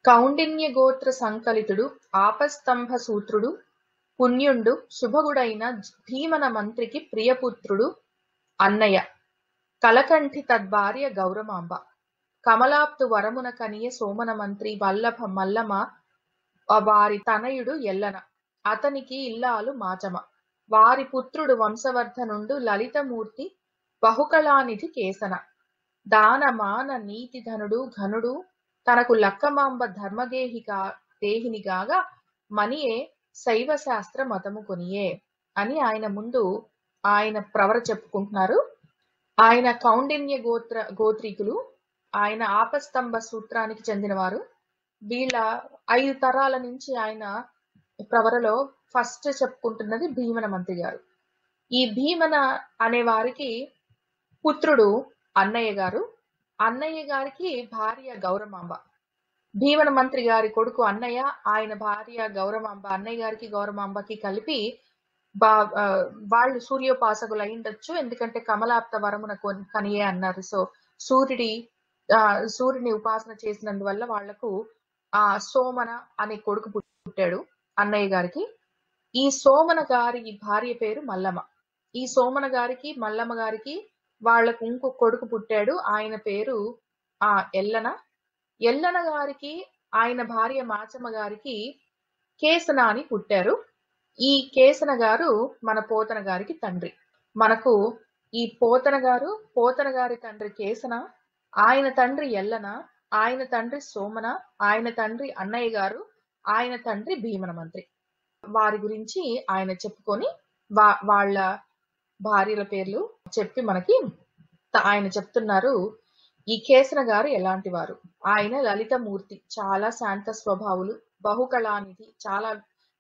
కౌండిన్య గోత్ర సంకలితుడు ఆపస్తంభ సూత్రుడు పుణ్యుండు శుభగుడైన భీమన మంత్రికి ప్రియపుత్రుడు అన్నయ్య. కలకంఠి తద్భార్య గౌరమాంబ. కమలాప్తు వరమున కనియ సోమన మంత్రి వల్లభ మల్లమ వారి తనయుడు ఎల్లన. అతనికి ఇల్లాలు మాచమ. వారి పుత్రుడు వంశవర్ధనుండు లలితమూర్తి బహుకళానిధి కేసన. దానమాన నీతిధనుడు ఘనుడు తనకు లక్కమాంబ దేహినిగాగా మనియే శైవశాస్త్ర మతము కొనియే అని ఆయన ముందు ఆయన ప్రవర చెప్పుకుంటున్నారు. ఆయన కౌండిన్య గోత్రీకులు. ఆయన ఆపస్తంభ సూత్రానికి చెందినవారు. వీళ్ళ 5 తరాల నుంచి ఆయన ప్రవరలో ఫస్ట్ చెప్పుకుంటున్నది భీమన మంత్రి గారు. ఈ భీమన అనే వారికి పుత్రుడు అన్నయ్య గారు. అన్నయ్య గారికి భార్య గౌరమాంబ. భీమన మంత్రి గారి కొడుకు అన్నయ్య, ఆయన భార్య గౌరమాంబ. అన్నయ్య గారికి గౌరమాంబకి కలిపి వాళ్ళు సూర్యోపాసకులు అయిండొచ్చు, ఎందుకంటే కమలాప్త వరమున కనియే అన్నారు. సో సూర్యుని ఉపాసన చేసినందువల్ల వాళ్లకు సోమన అనే కొడుకు పుట్టాడు అన్నయ్య గారికి. ఈ సోమన గారి భార్య పేరు మల్లమ్మ. ఈ సోమన గారికి మల్లమ్మ గారికి వాళ్లకు ఇంకో కొడుకు పుట్టాడు, ఆయన పేరు ఎల్లన. ఎల్లన గారికి ఆయన భార్య మాచమ్మ గారికి కేసన అని పుట్టారు. ఈ కేసన గారు మన పోతన గారికి తండ్రి. మనకు ఈ పోతన గారి తండ్రి కేసన, ఆయన తండ్రి ఎల్లన, ఆయన తండ్రి సోమన, ఆయన తండ్రి అన్నయ్య గారు, ఆయన తండ్రి భీమన మంత్రి. వారి గురించి ఆయన చెప్పుకొని వాళ్ళ భార్యల పేర్లు చెప్పి మనకి ఆయన చెప్తున్నారు. ఈ కేసన గారు ఎలాంటి వారు? ఆయన లలితమూర్తి, చాలా శాంత స్వభావులు, బహుకళానిధి,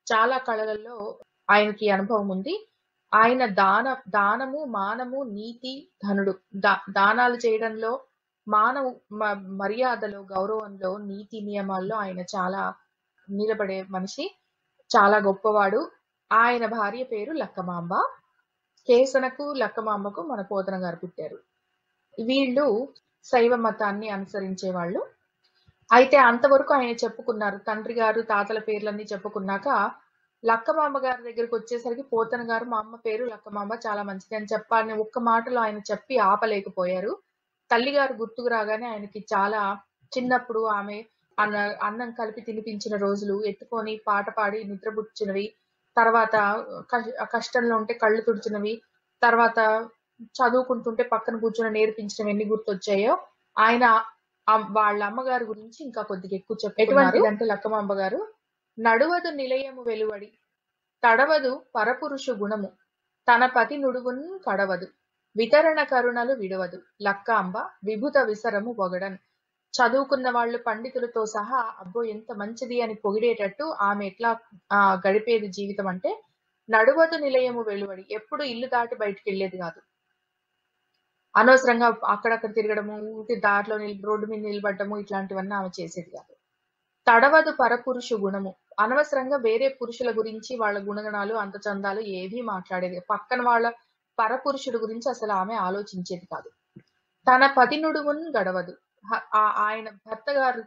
చాలా కళలలో ఆయనకి అనుభవం ఉంది. ఆయన దానము మానము నీతి ధనుడు. దానాలు చేయడంలో, మానవ మర్యాదలో, గౌరవంలో, నీతి నియమాల్లో ఆయన చాలా నిలబడే మనిషి, చాలా గొప్పవాడు. ఆయన భార్య పేరు లక్కమాంబ. కేసనకు లక్కమాంబకు మన పోతన గారు పుట్టారు. వీళ్ళు శైవ మతాన్ని అనుసరించే వాళ్ళు. అయితే అంతవరకు ఆయన చెప్పుకున్నారు. తండ్రి గారు తాతల పేర్లన్నీ చెప్పుకున్నాక లక్కమాంబ గారి దగ్గరికి వచ్చేసరికి పోతన గారు మా అమ్మ పేరు లక్కమాంబ, చాలా మంచిది అని చెప్పాలని ఒక్క మాటలో ఆయన చెప్పి ఆపలేకపోయారు. తల్లిగారు గుర్తుకు రాగానే ఆయనకి చాలా చిన్నప్పుడు ఆమె అన్నం కలిపి తినిపించిన రోజులు, ఎత్తుకొని పాట పాడి నిద్రపుచ్చినవి, తర్వాత కష్టంలో ఉంటే కళ్ళు తుడిచినవి, తర్వాత చదువుకుంటుంటే పక్కన కూర్చొని నేర్పించడం ఎన్ని గుర్తొచ్చాయో ఆయన వాళ్ళ అమ్మగారి గురించి ఇంకా కొద్దిగా ఎక్కువ చెప్పారు. ఎటువంటిదంటే లక్కమాంబ గారు, నడువదు నిలయము వెలువడి తడవదు పరపురుషు గుణము తన పతి నుడువున్ కడవదు వితరణ కరుణలు విడవదు లక్కాంబ విభుత విసరము పొగడన్. చదువుకున్న వాళ్ళు పండితులతో సహా అబ్బో ఎంత మంచిది అని పొగిడేటట్టు ఆమె ఎట్లా గడిపేది జీవితం అంటే, నడువదు నిలయము వెలువడి, ఎప్పుడు ఇల్లు దాటి బయటికి వెళ్ళేది కాదు. అనవసరంగా అక్కడక్కడ తిరగడము, దారిలో రోడ్డు మీద నిలబడ్డము, ఇట్లాంటివన్నీ ఆమె చేసేది కాదు. తడవదు పరపురుషు గుణము, అనవసరంగా వేరే పురుషుల గురించి వాళ్ళ గుణగణాలు అంతచందాలు ఏవీ మాట్లాడేది, పక్కన వాళ్ళ పరపురుషుడు గురించి అసలు ఆమె ఆలోచించేది కాదు. తన పతి నుడువున్ గడవదు, ఆయన భర్త గారు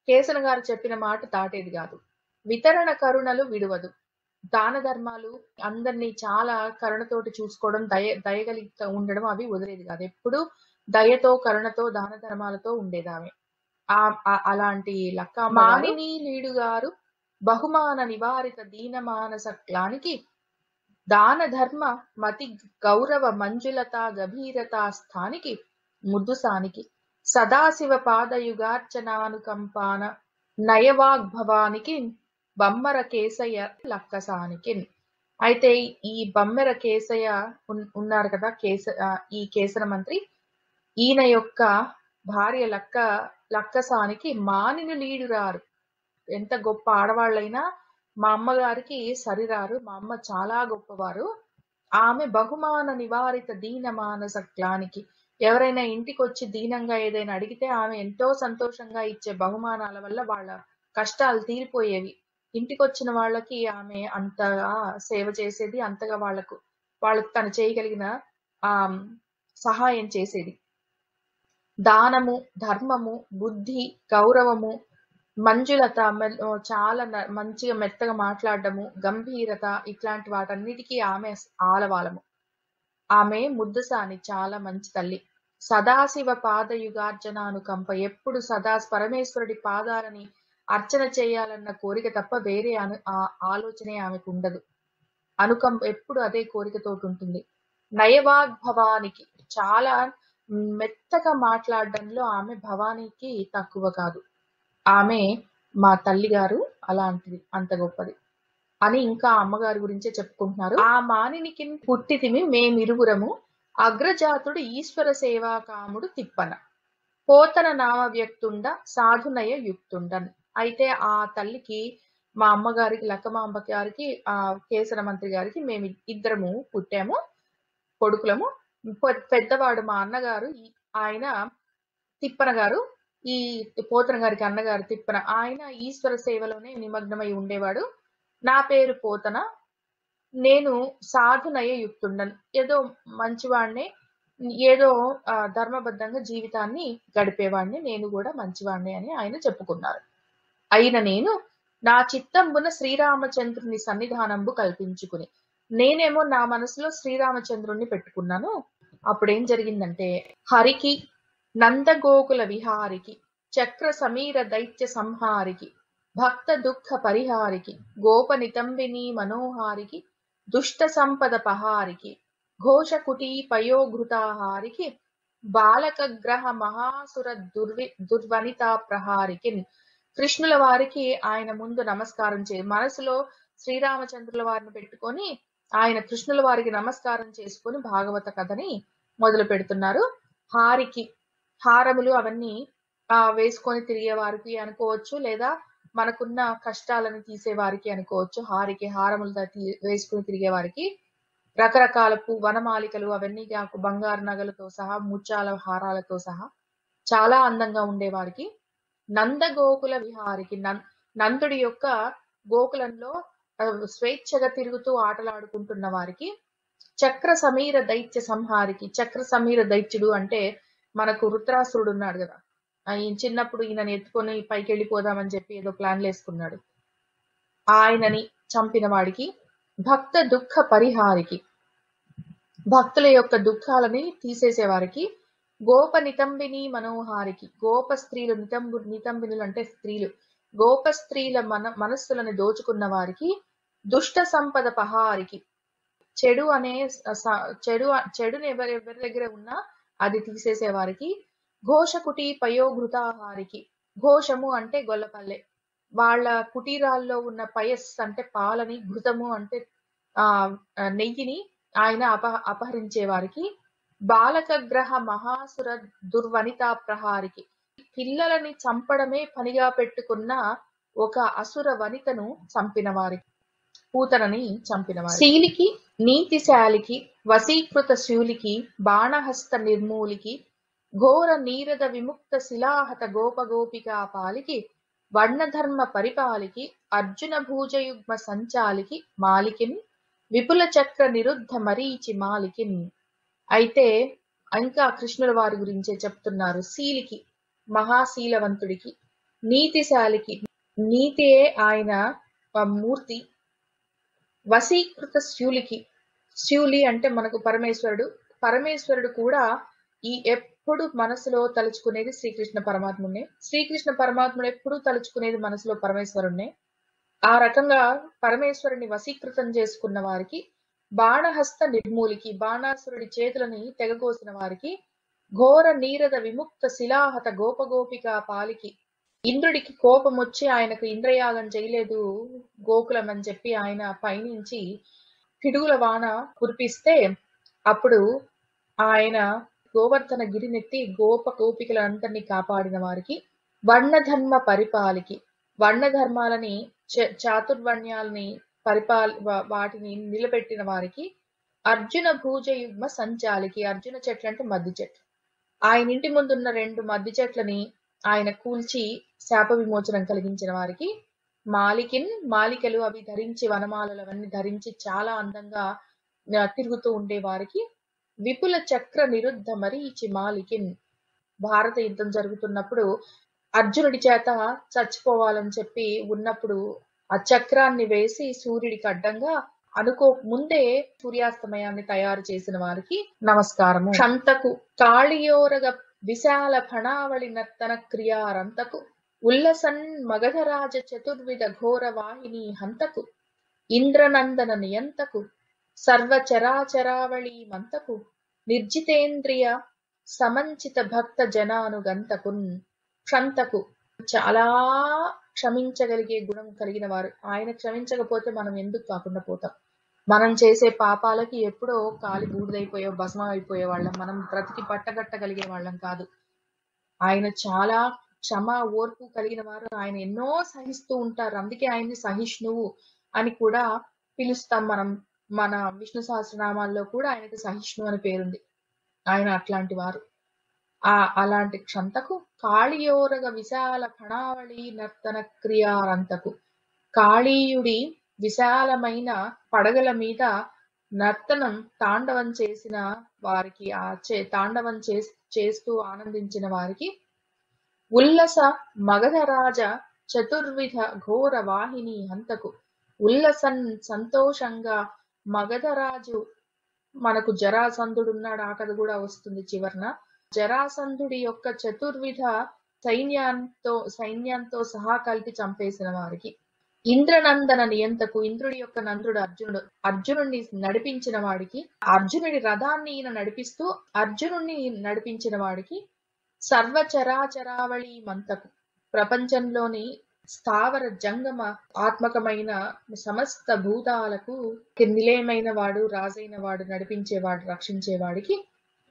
కేసన గారు చెప్పిన మాట దాటేది కాదు. వితరణ కరుణలు విడవదు, దాన ధర్మాలు అందరినీ చాలా కరుణతోటి చూసుకోవడం, దయగలిగి ఉండడం అవి వదిలేది కాదు. ఎప్పుడు దయతో కరుణతో దాన ధర్మాలతో ఉండేది ఆమె. అలాంటి మానిని లీడు గారు బహుమాన నివారిత దీన మానస క్లానికి దాన ధర్మ మతి గౌరవ మంజులత గభీరత స్థానికి ముద్దుసానికి సదాశివ పాదయుగార్చనానుకంపాన నయవాగ్భవానికి బమ్మర కేసయ్య లక్కసానికి. అయితే ఈ బమ్మెర కేసయ్య ఉన్నారు కదా, ఈ కేసన మంత్రి, ఈయన యొక్క భార్య లక్కసానికి మానిని లీడురారు. ఎంత గొప్ప ఆడవాళ్ళైనా మా అమ్మగారికి సరిరారు, మా అమ్మ చాలా గొప్పవారు. ఆమె బహుమాన నివారిత దీన మానస క్లానికి, ఎవరైనా ఇంటికి వచ్చి దీనంగా ఏదైనా అడిగితే ఆమె ఎంతో సంతోషంగా ఇచ్చే బహుమానాల వల్ల వాళ్ళ కష్టాలు తీరిపోయేవి. ఇంటికి వచ్చిన వాళ్ళకి ఆమె అంతగా సేవ చేసేది, అంతగా వాళ్ళకు తను చేయగలిగిన సహాయం చేసేది. దానము ధర్మము బుద్ధి గౌరవము మంజులత చాలా మంచిగా మెత్తగా మాట్లాడడము, గంభీరత ఇట్లాంటి వాటన్నిటికీ ఆమె ఆలవాలము. ఆమె ముద్దసాని చాలా మంచి తల్లి. సదాశివ పాదయుగార్చనానుకంప ఎప్పుడు పరమేశ్వరుడి పాదాలని అర్చన చేయాలన్న కోరిక తప్ప వేరే ఆలోచనే ఆమెకు ఉండదు. అనుకంప ఎప్పుడు అదే కోరికతోటి ఉంటుంది. నయవాగ్భవానికి చాలా మెత్తగా మాట్లాడడంలో ఆమె భవానీకి తక్కువ కాదు. ఆమె మా తల్లిగారు అలాంటిది, అంత గొప్పది అని ఇంకా అమ్మగారి గురించే చెప్పుకుంటున్నారు. ఆ మానినికి పుట్టితిమి మేమిరువురము, అగ్రజాతుడు ఈశ్వర సేవా కాముడు తిప్పన, పోతన నామ వ్యక్తుండ సాధునయ యుక్తుండన్. అయితే ఆ తల్లికి, మా అమ్మగారికి, లక్కమాంబ గారికి, కేసర మంత్రి గారికి మేము ఇద్దరము పుట్టాము, కొడుకులము. పెద్దవాడు మా అన్నగారు, ఆయన తిప్పన గారు, ఈ పోతన గారికి అన్నగారు తిప్పన, ఆయన ఈశ్వర సేవలోనే నిమగ్నమై ఉండేవాడు. నా పేరు పోతన, నేను సాధునయ యుక్తుండను, ఏదో మంచివాడినే, ఏదో ధర్మబద్ధంగా జీవితాన్ని గడిపేవాడిని, నేను కూడా మంచివాడిని అని ఆయన చెప్పుకున్నారు. అయిన నేను నా చిత్తంబున శ్రీరామచంద్రుని సన్నిధానంబు కల్పించుకుని, నేనేమో నా మనసులో శ్రీరామచంద్రుణ్ణి పెట్టుకున్నాను. అప్పుడేం జరిగిందంటే, హరికి నందగోకుల విహారికి చక్ర సమీర దైత్య సంహారికి భక్త దుఃఖ పరిహారికి గోప నితంబిని మనోహారికి దుష్ట సంపద పహారికి ఘోష కుటీ పయోఘృతాహారికి బాలక గ్రహ మహాసుర దుర్వనితా ప్రహారికి. కృష్ణుల వారికి ఆయన ముందు నమస్కారం మనసులో శ్రీరామచంద్రుల వారిని పెట్టుకొని ఆయన కృష్ణుల వారికి నమస్కారం చేసుకొని భాగవత కథని మొదలు పెడుతున్నారు. హారికి, హారములు అవన్నీ వేసుకొని తిరిగే వారికి అనుకోవచ్చు, లేదా మనకున్న కష్టాలను తీసే వారికి అనుకోవచ్చు. హారికి, హారములు వేసుకుని తిరిగే వారికి, రకరకాల వనమాలికలు అవన్నీ బంగారు నగలతో సహా, ముత్యాల హారాలతో సహా చాలా అందంగా ఉండేవారికి. నందగోకుల విహారికి, నందుడి యొక్క గోకులంలో స్వేచ్ఛగా తిరుగుతూ ఆటలాడుకుంటున్న వారికి. చక్ర సమీర దైత్య సంహారికి, చక్ర సమీర దైత్యుడు అంటే మనకు వృత్రాసురుడు ఉన్నాడు కదా, ఆయన చిన్నప్పుడు ఈయనని ఎత్తుకొని పైకి వెళ్ళిపోదామని చెప్పి ఏదో ప్లాన్లు వేసుకున్నాడు, ఆయనని చంపిన వాడికి. భక్త దుఃఖ పరిహారికి, భక్తుల యొక్క దుఃఖాలని తీసేసేవారికి. గోప నితంబిని మనోహారికి, గోప స్త్రీలు, నితంబినులు అంటే స్త్రీలు, గోప స్త్రీల మనస్సులను దోచుకున్న వారికి. దుష్ట సంపద పహారికి, చెడుని ఎవరి దగ్గర ఉన్నా అది తీసేసే వారికి. ఘోష కుటీ పయోఘృతాహారికి, ఘోషము అంటే గొల్లపల్లె, వాళ్ళ కుటీరాల్లో ఉన్న పయస్ అంటే పాలని, ఘృతము అంటే నెయ్యిని ఆయన అపహరించే వారికి. బాలక గ్రహ మహాసుర దుర్వనితా ప్రహారికి, పిల్లలని చంపడమే పనిగా పెట్టుకున్న ఒక అసుర వనితను చంపిన వారికి, పూతనని చంపిన వారి. శీలికి, నీతిశాలికి, వశీకృత శూలికి, బాణహస్త నిర్మూలికి, ఘోర నీరద విముక్త శిలాహత గోపగోపికా పాలికి, వర్ణధర్మ పరిపాలికి, అర్జున భూజయుగ్మ సంచాలికి మాలికిన్, విపుల చక్ర నిరుద్ధ మరీచి మాలికిన్. అయితే ఇంకా కృష్ణుల వారి గురించే చెప్తున్నారు. శీలికి, మహాశీలవంతుడికి, నీతిశాలికి, నీతియే ఆయన మూర్తి. వశీకృత శూలికి, శూలి అంటే మనకు పరమేశ్వరుడు, పరమేశ్వరుడు కూడా ఎప్పుడు మనసులో తలుచుకునేది శ్రీకృష్ణ పరమాత్ముడినే, శ్రీకృష్ణ పరమాత్ముడు ఎప్పుడు తలుచుకునేది మనసులో పరమేశ్వరుణ్ణే. ఆ రకంగా పరమేశ్వరుని వశీకృతం చేసుకున్న వారికి. బాణహస్త నిర్మూలికి, బాణాసురుడి చేతులని తెగకోసిన వారికి. ఘోర నీరద విముక్త శిలాహత గోపగోపికా పాలికి, ఇంద్రుడికి కోపం వచ్చి ఆయనకు ఇంద్రయాగం చేయలేదు గోకులం అని చెప్పి ఆయన పైనుంచి పిడుగుల వాన కురిపిస్తే అప్పుడు ఆయన గోవర్ధన గిరినెత్తి గోప గోపికలందరినీ కాపాడిన వారికి. వర్ణధర్మ పరిపాలికి, వర్ణధర్మాలని చాతుర్వర్ణ్యాలని వాటిని నిలబెట్టిన వారికి. అర్జున భూజయుగ్మ సంచాలికి, అర్జున చెట్లు అంటే మద్ది చెట్లు, ఆయన ఇంటి ముందున్న 2 మద్ది చెట్లని ఆయన కూల్చి శాప విమోచనం కలిగించిన వారికి. మాలికిన్, మాలికలు అవి ధరించి, వనమాలలు అవన్నీ ధరించి చాలా అందంగా తిరుగుతూ ఉండే వారికి. విపుల చక్ర నిరుద్ధ మరీచి మాలికిన్, భారత యుద్ధం జరుగుతున్నప్పుడు అర్జునుడి చేత చచ్చిపోవాలని చెప్పి ఉన్నప్పుడు ఆ చక్రాన్ని వేసి సూర్యుడికి అడ్డంగా ముందే సూర్యాస్తమయాన్ని తయారు చేసిన వారికి నమస్కారము. క్షంతకు కాళియోరగ విశాల ఫణావళి నర్తన క్రియారంతకు ఉల్లసన్ మగధరాజ చతుర్విధ ఘోర వాహిని హంతకు ఇంద్రనందన నియంతకు సర్వచరాచరావళి మంతకు నిర్జితేంద్రియ సమంచిత భక్త జనానుగంతకున్. క్షంతకు చాలా క్షమించగలిగే గుణం కలిగిన వారు. ఆయన క్షమించకపోతే మనం ఎందుకు కాకుండా పోతాం? మనం చేసే పాపాలకి ఎప్పుడో కాలి బూడిదైపోయే భస్మం అయిపోయే వాళ్ళం, మనం బ్రతికి పట్టగట్టగలిగే వాళ్ళం కాదు. ఆయన చాలా క్షమ ఓర్పు కలిగిన వారు. ఆయన ఎన్నో సహిస్తూ ఉంటారు. అందుకే ఆయన్ని సహిష్ణువు అని కూడా పిలుస్తాం మనం. మన విష్ణు సహస్రనామాల్లో కూడా ఆయనకి సహిష్ణు అని పేరుంది. ఆయన అట్లాంటి వారు. అలాంటి క్షంతకు కాళియోరగ విశాల ఫణావళి నర్తన క్రియారంతకు కాళీయుడి విశాలమైన పడగల మీద నర్తనం తాండవం చేసిన వారికి, తాండవం చేస్తూ ఆనందించిన వారికి ఉల్లస మగధరాజ చతుర్విధ ఘోర వాహిని హంతకు ఉల్లసన్ సంతోషంగా మగధరాజు, మనకు జరాసంధుడున్నాడు, ఆ కథ కూడా వస్తుంది చివరన. జరాసంధుడి యొక్క చతుర్విధ సైన్యంతో సహా కలిపి చంపేసిన వారికి ఇంద్రనందన నియంతకు, ఇంద్రుడి యొక్క నందుడు అర్జునుడిని నడిపించిన వాడికి, అర్జునుడి రథాన్ని ఈయన నడిపిస్తూ అర్జునుడిని నడిపించిన వాడికి సర్వచరాచరావళి మంతకు, ప్రపంచంలోని స్థావర జంగమ ఆత్మకమైన సమస్త భూతాలకు నిలయమైన వాడు, రాజైన వాడు, నడిపించేవాడు, రక్షించేవాడికి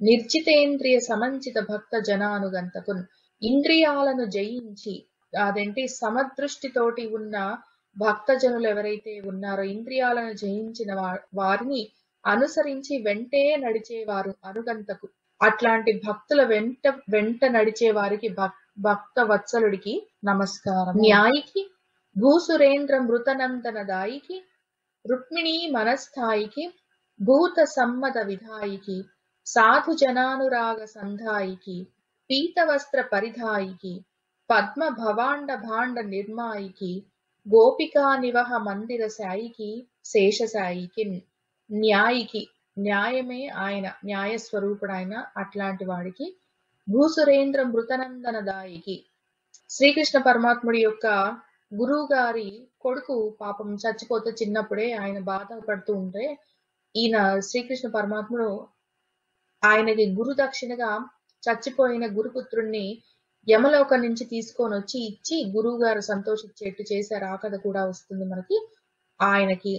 నిర్జితేంద్రియ సమంచిత భక్త జనానుగంతకు, ఇంద్రియాలను జయించి అదేంటి సమదృష్టితోటి ఉన్న భక్తజనులు ఎవరైతే ఉన్నారో, ఇంద్రియాలను జయించిన వారిని అనుసరించి వెంటే నడిచేవారు అనుగంతకు, అట్లాంటి భక్తుల వెంట నడిచే వారికి భక్త వత్సలుడికి నమస్కారం. న్యాయికి భూసురేంద్ర మృతనందన దాయికి రుక్మిణీ మనస్థాయికి భూత సమ్మత విధాయికి సాధు జనానురాగ సంధాయికి పీతవస్త్ర పరిధాయికి పద్మ భవాండ భాండ నిర్మాయికి గోపికా నివహ మందిర సాయికి శేషసాయికి. న్యాయికి, న్యాయమే ఆయన, న్యాయస్వరూపుడు ఆయన. అట్లాంటి వాడికి భూసురేంద్ర మృతనందన దాయికి, శ్రీకృష్ణ పరమాత్ముడి యొక్క గురువు గారి కొడుకు పాపం చచ్చిపోతే చిన్నప్పుడే ఆయన బాధపడుతూ ఉంటే, ఈయన శ్రీకృష్ణ పరమాత్ముడు ఆయనకి గురు దక్షిణగా చచ్చిపోయిన గురుపుత్రుణ్ణి యమలోకం నుంచి తీసుకొని వచ్చి ఇచ్చి గురువు గారు సంతోషించేట్టు చేశారు. ఆ కథ కూడా వస్తుంది మనకి. ఆయనకి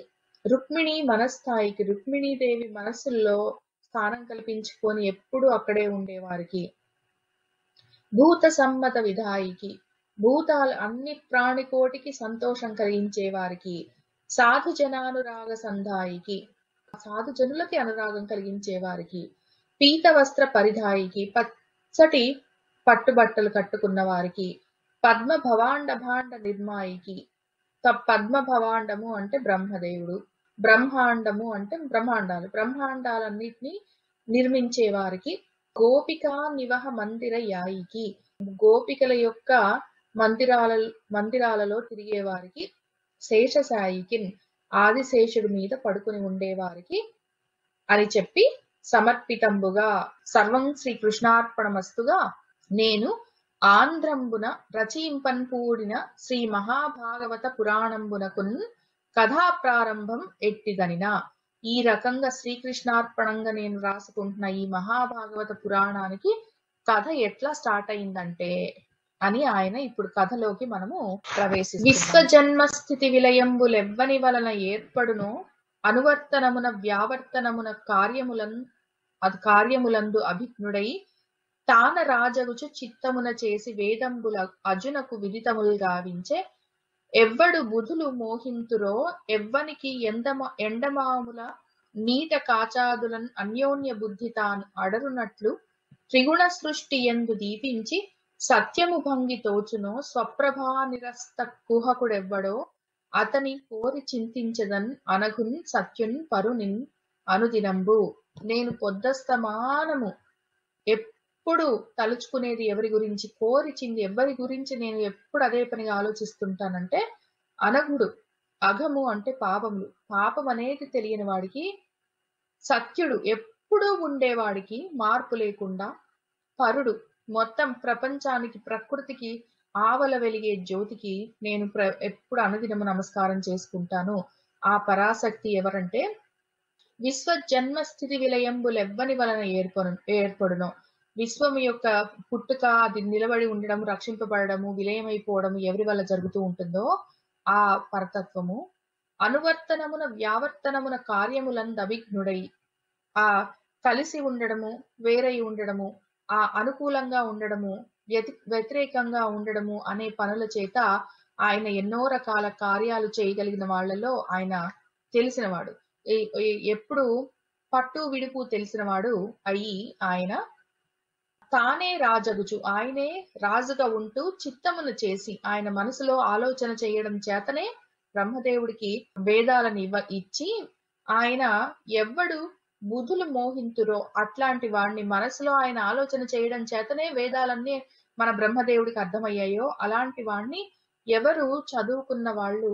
రుక్మిణి మనస్థాయికి, రుక్మిణీదేవి మనస్సుల్లో స్థానం కల్పించుకొని ఎప్పుడు అక్కడే ఉండేవారికి, భూత సమ్మత విధాయికి, భూతాలు అన్ని ప్రాణికోటికి సంతోషం కలిగించే వారికి, సాధు జనానురాగ సంధాయికి, సాధు జనులకి అనురాగం కలిగించే వారికి, పీత వస్త్ర పరిధాయికి, పచ్చటి పట్టుబట్టలు కట్టుకున్న వారికి, పద్మ భవాండ భాండ నిర్మాయికి, పద్మ భవాండము అంటే బ్రహ్మదేవుడు, బ్రహ్మాండము అంటే బ్రహ్మాండాలన్నిటినీ నిర్మించే వారికి, గోపికా నివహ మందిర యాయికి, గోపికల యొక్క మందిరాలలో తిరిగే వారికి, శేషసాయికి, ఆదిశేషుడి మీద పడుకుని ఉండేవారికి అని చెప్పి సమర్పితంబుగా సర్వం శ్రీ కృష్ణార్పణమస్తుగా నేను ఆంధ్రంబున రచయింపన్పూడిన శ్రీ మహాభాగవత పురాణంబునకున్ కథా ప్రారంభం ఎట్టిదనినా. ఈ రకంగా శ్రీకృష్ణార్పణంగా నేను రాసుకుంటున్న ఈ మహాభాగవత పురాణానికి కథ ఎట్లా స్టార్ట్ అయిందంటే అని ఆయన ఇప్పుడు కథలోకి మనము ప్రవేశిస్తాం. విశ్వజన్మస్థితి విలయంబులెవ్వని వలన ఏర్పడునో అనువర్తనమున వ్యావర్తనమున కార్యములందు అభిజ్ఞుడై తాన రాజగుచు చిత్తమున చేసి వేదంబుల అజునకు విదితములు గావించే ఎవ్వడు బుధులు మోహింతురో ఎవ్వనికి ఎండమాముల నీట కాచాదులన్ అన్యోన్య బుద్ధి తాను అడరునట్లు త్రిగుణ సృష్టి ఎందు దీపించి సత్యము భంగి తోచునో స్వప్రభా నిరస్త కుహకుడెవ్వడో అతని కోరి చింతించదన్ అనగున్ సత్యున్ పరునిన్ అనుదినంబు. నేను పొద్దస్తమానము ఎప్పుడు తలుచుకునేది ఎవరి గురించి, కోరిచింది ఎవరి గురించి నేను ఎప్పుడు అదే పనిగా ఆలోచిస్తుంటానంటే, అనగుడు. అఘము అంటే పాపములు. పాపం అనేది తెలియని వాడికి, సత్యుడు ఎప్పుడూ ఉండేవాడికి మార్పు లేకుండా, పరుడు మొత్తం ప్రపంచానికి, ప్రకృతికి ఆవల వెలిగే జ్యోతికి నేను ఎప్పుడు అనుదినము నమస్కారం చేసుకుంటాను. ఆ పరాశక్తి ఎవరంటే, విశ్వ జన్మ స్థితి విలయంబులెవ్వని వలన ఏర్పడునో, విశ్వం యొక్క పుట్టుక, అది నిలబడి ఉండడం, రక్షింపబడము, విలయమైపోవడము ఎవరి వల్ల జరుగుతూ ఉంటుందో ఆ పరతత్వము అనువర్తనమున వ్యావర్తనమున కార్యములందభిఘ్నుడై, ఆ కలిసి ఉండడము, వేరై ఉండడము, ఆ అనుకూలంగా ఉండడము, వ్యతిరేకంగా ఉండడము అనే పనుల చేత ఆయన ఎన్నో రకాల కార్యాలు చేయగలిగిన వాళ్ళలో ఆయన తెలిసినవాడు. ఎప్పుడు పట్టు విడుపు తెలిసినవాడు అయి ఆయన తానే రాజగుచు, ఆయనే రాజుగా ఉంటూ చిత్తమును చేసి, ఆయన మనసులో ఆలోచన చేయడం చేతనే బ్రహ్మదేవుడికి వేదాలను ఇచ్చి, ఆయన ఎవ్వడు బుధులు మోహింతురో అట్లాంటి వాడిని మనసులో ఆయన ఆలోచన చేయడం చేతనే వేదాలన్నీ మన బ్రహ్మదేవుడికి అర్థమయ్యాయో అలాంటి వాడిని ఎవరు చదువుకున్న వాళ్ళు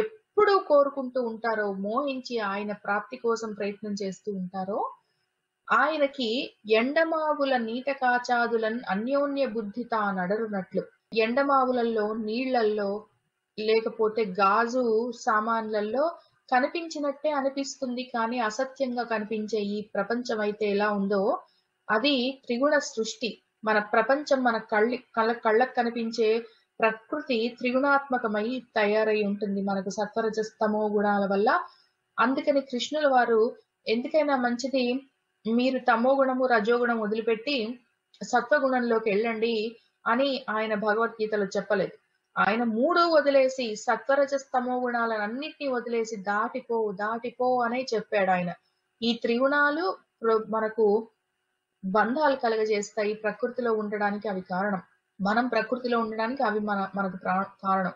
ఎప్పుడు కోరుకుంటూ ఉంటారో, మోహించి ఆయన ప్రాప్తి కోసం ప్రయత్నం చేస్తూ ఉంటారో, ఆయనకి ఎండమావుల నీట కాచాదులన్ అన్యోన్య బుద్ధి తానడరునట్లు. ఎండమావులలో, నీళ్లల్లో, లేకపోతే గాజు సామాన్లలో కనిపించినట్టే అనిపిస్తుంది కానీ అసత్యంగా కనిపించే ఈ ప్రపంచం అయితే ఎలా ఉందో, అది త్రిగుణ సృష్టి. మన ప్రపంచం మన కళ్ళకు కనిపించే ప్రకృతి త్రిగుణాత్మకమై తయారై ఉంటుంది మనకు సత్వరజస్తమో గుణాల వల్ల. అందుకని కృష్ణుల వారు ఎందుకైనా మంచిది మీరు తమో గుణము, రజోగుణం వదిలిపెట్టి సత్వగుణంలోకి వెళ్ళండి అని ఆయన భగవద్గీతలో చెప్పలేదు. ఆయన మూడు వదిలేసి సత్వరజస్తమో గుణాలన్నిటినీ వదిలేసి దాటిపో అనే చెప్పాడు ఆయన. ఈ త్రిగుణాలు మనకు బంధాలు కలగజేస్తాయి. ప్రకృతిలో ఉండడానికి అవి కారణం. మనం ప్రకృతిలో ఉండడానికి అవి మనకు కారణం.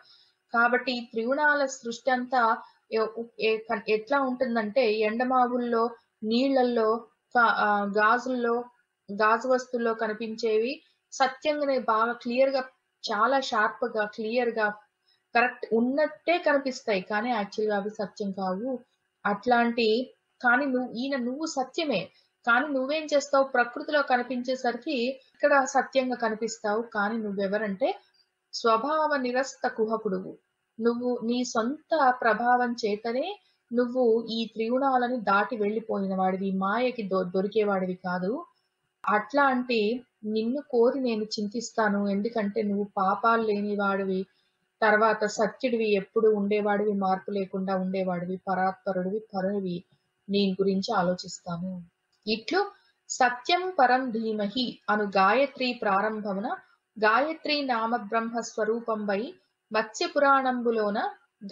కాబట్టి ఈ త్రిగుణాల సృష్టి అంతా ఎట్లా ఉంటుందంటే, ఎండమావుల్లో, నీళ్లల్లో, గాజుల్లో, గాజు వస్తువుల్లో కనిపించేవి సత్యంగానే బాగా క్లియర్ గా, చాలా షార్ప్ గా, క్లియర్ గా, కరెక్ట్ ఉన్నట్టే కనిపిస్తాయి కానీ యాక్చువల్ గా అవి సత్యం కావు. అట్లాంటి కానీ నువ్వు సత్యమే కానీ నువ్వేం చేస్తావు, ప్రకృతిలో కనిపించేసరికి ఇక్కడ సత్యంగా కనిపిస్తావు. కానీ నువ్వెవరంటే స్వభావ నిరస్త కుహకుడువు. నువ్వు నీ సొంత ప్రభావం చేతనే నువ్వు ఈ త్రిగుణాలని దాటి వెళ్ళిపోయిన వాడివి, మాయకి దొరికేవాడివి కాదు. అట్లాంటి నిన్ను కోరి నేను చింతిస్తాను. ఎందుకంటే నువ్వు పాపాలు లేని వాడివి, తర్వాత సత్యుడివి, ఎప్పుడు ఉండేవాడివి, మార్పు లేకుండా ఉండేవాడివి, పరాత్పరుడివి, పరునివి. నీ గురించి ఆలోచిస్తాను. ఇట్లు సత్యం పరం ధీమహి అను గాయత్రి ప్రారంభమున గాయత్రి నామ బ్రహ్మ స్వరూపంబై మత్స్య పురాణంబులోన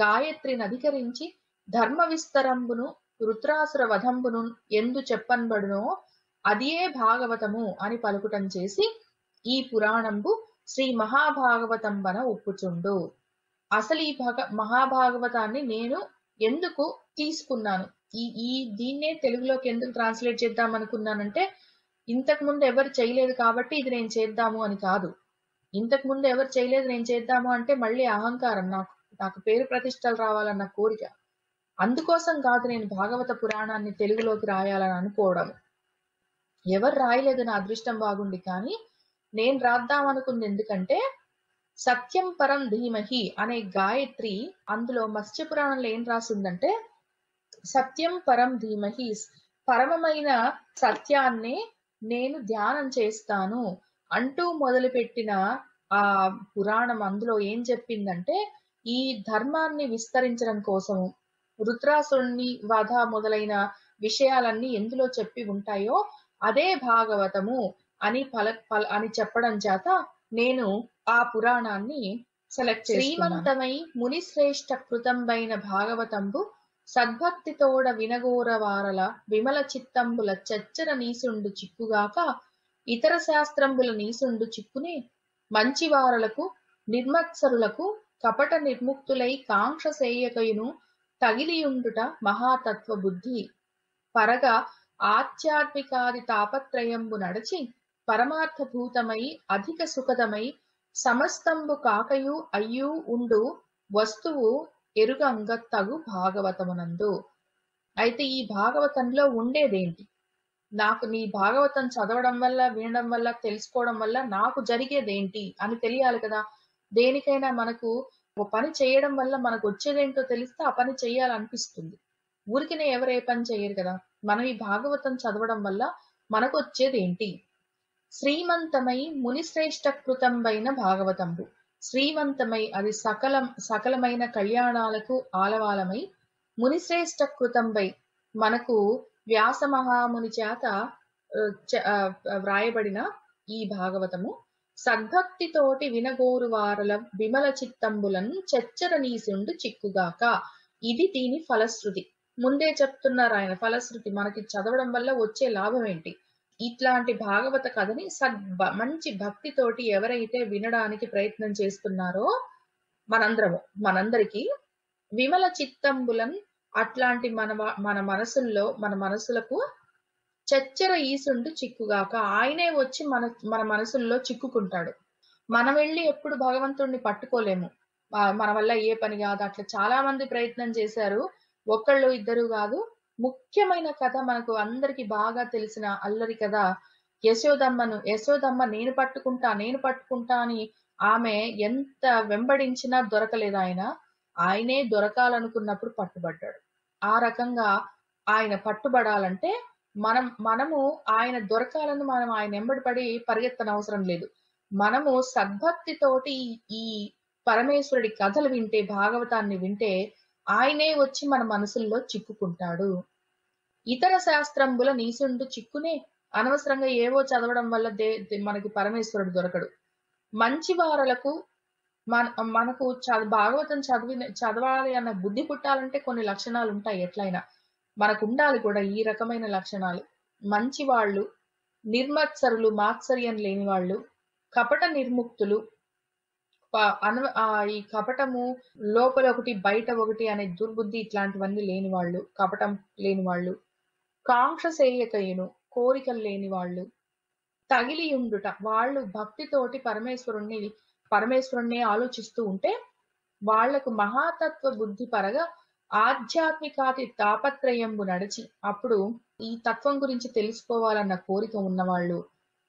గాయత్రిని అధికరించి ధర్మ విస్తరంబును రుద్రాసుర వధంబును ఎందు చెప్పన్బడునో అదియే భాగవతము అని పలుకుటం చేసి ఈ పురాణంబు శ్రీ మహాభాగవతంబన ఒప్పుచుండు. అసలు ఈ మహాభాగవతాన్ని నేను ఎందుకు తీసుకున్నాను, దీన్నే తెలుగులోకి ఎందుకు ట్రాన్స్లేట్ చేద్దాం అనుకున్నానంటే, ఇంతకు ముందు ఎవరు చేయలేదు కాబట్టి ఇది నేను చేద్దాము అని కాదు. ఇంతకు ముందు ఎవరు చేయలేదు నేను చేద్దాము అంటే మళ్ళీ అహంకారం, నాకు పేరు ప్రతిష్టలు రావాలన్న కోరిక. అందుకోసం కాదు నేను భాగవత పురాణాన్ని తెలుగులోకి రాయాలని అనుకోవడం. ఎవరు రాయలేదు, నా అదృష్టం బాగుండి. కానీ నేను రాద్దాం అనుకుంది ఎందుకంటే, సత్యం పరం ధీమహి అనే గాయత్రి, అందులో మత్స్య పురాణంలో ఏం రాసిందంటే, సత్యం పరం ధీమహి, పరమమైన సత్యాన్నే నేను ధ్యానం చేస్తాను అంటూ మొదలుపెట్టిన ఆ పురాణం అందులో ఏం చెప్పిందంటే, ఈ ధర్మాన్ని విస్తరించడం కోసము రుద్రాసురుణ్ణి వధ మొదలైన విషయాలన్నీ ఎందులో చెప్పి ఉంటాయో అదే భాగవతము అని అని చెప్పడం చేత నేను ఆ పురాణాన్ని సెలెక్ట్ చేస్తున్నాను. శ్రీమంతమై మునిశ్రేష్ఠ కృతంబైన భాగవతంబు సద్భక్తితోడ వినగోర వారల విమల చిత్తంబుల చచ్చర నీసుండు చిక్కుగాక ఇతర శాస్త్రంబుల నీసుండు చిక్కుని మంచివారలకు నిర్మత్సరులకు కపట నిర్ముక్తులై కాంక్ష సేయకయును తగిలియుండుట మహాతత్వ బుద్ధి పరగా ఆధ్యాత్మికాది తాపత్రయంబు నడచి పరమార్థభూతమై అధిక సుఖదమై సమస్తంబు కాకయు అయ్యూ ఉండు వస్తువు ఎరుగంగ తగు భాగవతమునందు. అయితే ఈ భాగవతంలో ఉండేదేంటి? నాకు నీ భాగవతం చదవడం వల్ల, వినడం వల్ల, తెలుసుకోవడం వల్ల నాకు జరిగేదేంటి అని తెలియాలి కదా! దేనికైనా మనకు ఒక పని చేయడం వల్ల మనకు వచ్చేదేంటో తెలిస్తే ఆ పని చేయాలనిపిస్తుంది. ఊరికినే ఎవరు ఏ పని చేయరు కదా! మనం ఈ భాగవతం చదవడం వల్ల మనకొచ్చేదేంటి? శ్రీమంతమై మునిశ్రేష్ఠ కృతంబైన భాగవతంబు. శ్రీమంతమై అది సకలమైన కళ్యాణాలకు ఆలవాలమై మునిశ్రేష్ఠ కృతంబై మనకు వ్యాస మహాముని చేత వ్రాయబడిన ఈ భాగవతము సద్భక్తితోటి వినగోరు వారల విమల చిత్తంబులను చెచ్చర నీసుండు చిక్కుగాక. ఇది దీని ఫలశ్రుతి. ముందే చెప్తున్నారు ఆయన ఫలశ్రుతి. మనకి చదవడం వల్ల వచ్చే లాభం ఏంటి? ఇట్లాంటి భాగవత కథని మంచి భక్తితోటి ఎవరైతే వినడానికి ప్రయత్నం చేస్తున్నారో మనందరికి విమల చిత్తంబులం అట్లాంటి మన మనసులకు చచ్చర ఈసుండు చిక్కుగాక. ఆయనే వచ్చి మన మనసుల్లో చిక్కుకుంటాడు. మనం వెళ్ళి ఎప్పుడు భగవంతుడిని పట్టుకోలేము. మన వల్ల ఏ పని కాదు. అట్లా చాలా మంది ప్రయత్నం చేశారు. ఒకళ్ళు ఇద్దరు కాదు. ముఖ్యమైన కథ మనకు అందరికి బాగా తెలిసిన అల్లరి కథ యశోదమ్మ నేను పట్టుకుంటా అని ఆమె ఎంత వెంబడించినా దొరకలేదు ఆయనే దొరకాలనుకున్నప్పుడు పట్టుబడ్డాడు. ఆ రకంగా ఆయన పట్టుబడాలంటే మనము ఆయన దొరకాలని మనం ఆయన వెంబడిపడి పరిగెత్తనవసరం లేదు. మనము సద్భక్తితోటి ఈ పరమేశ్వరుడి కథలు వింటే, భాగవతాన్ని వింటే ఆయనే వచ్చి మన మనసుల్లో చిక్కుకుంటాడు. ఇతర శాస్త్రంబుల నీసుండు చిక్కునే. అనవసరంగా ఏవో చదవడం వల్ల మనకి పరమేశ్వరుడు దొరకడు. మంచి వారలకు మనకు భాగవతం చదవాలి అన్న బుద్ధి పుట్టాలంటే కొన్ని లక్షణాలు ఉంటాయి. ఎట్లయినా మనకు ఉండాలి కూడా ఈ రకమైన లక్షణాలు. మంచి వాళ్ళు, నిర్మత్సరులు, మాత్సర్యం లేని వాళ్ళు, కపట నిర్ముక్తులు, ఈ కపటము లోపల ఒకటి బయట ఒకటి అనే దుర్బుద్ధి ఇట్లాంటివన్నీ లేని వాళ్ళు, కపటం లేని వాళ్ళు, కాంక్ష సేయకయును కోరికలు లేని వాళ్ళు, తగిలియుండుట వాళ్ళు భక్తితోటి పరమేశ్వరుణ్ణి ఆలోచిస్తూ ఉంటే వాళ్లకు మహాతత్వ బుద్ధి పరగా ఆధ్యాత్మికాతి తాపత్రయంబు నడిచి అప్పుడు ఈ తత్వం గురించి తెలుసుకోవాలన్న కోరిక ఉన్నవాళ్ళు,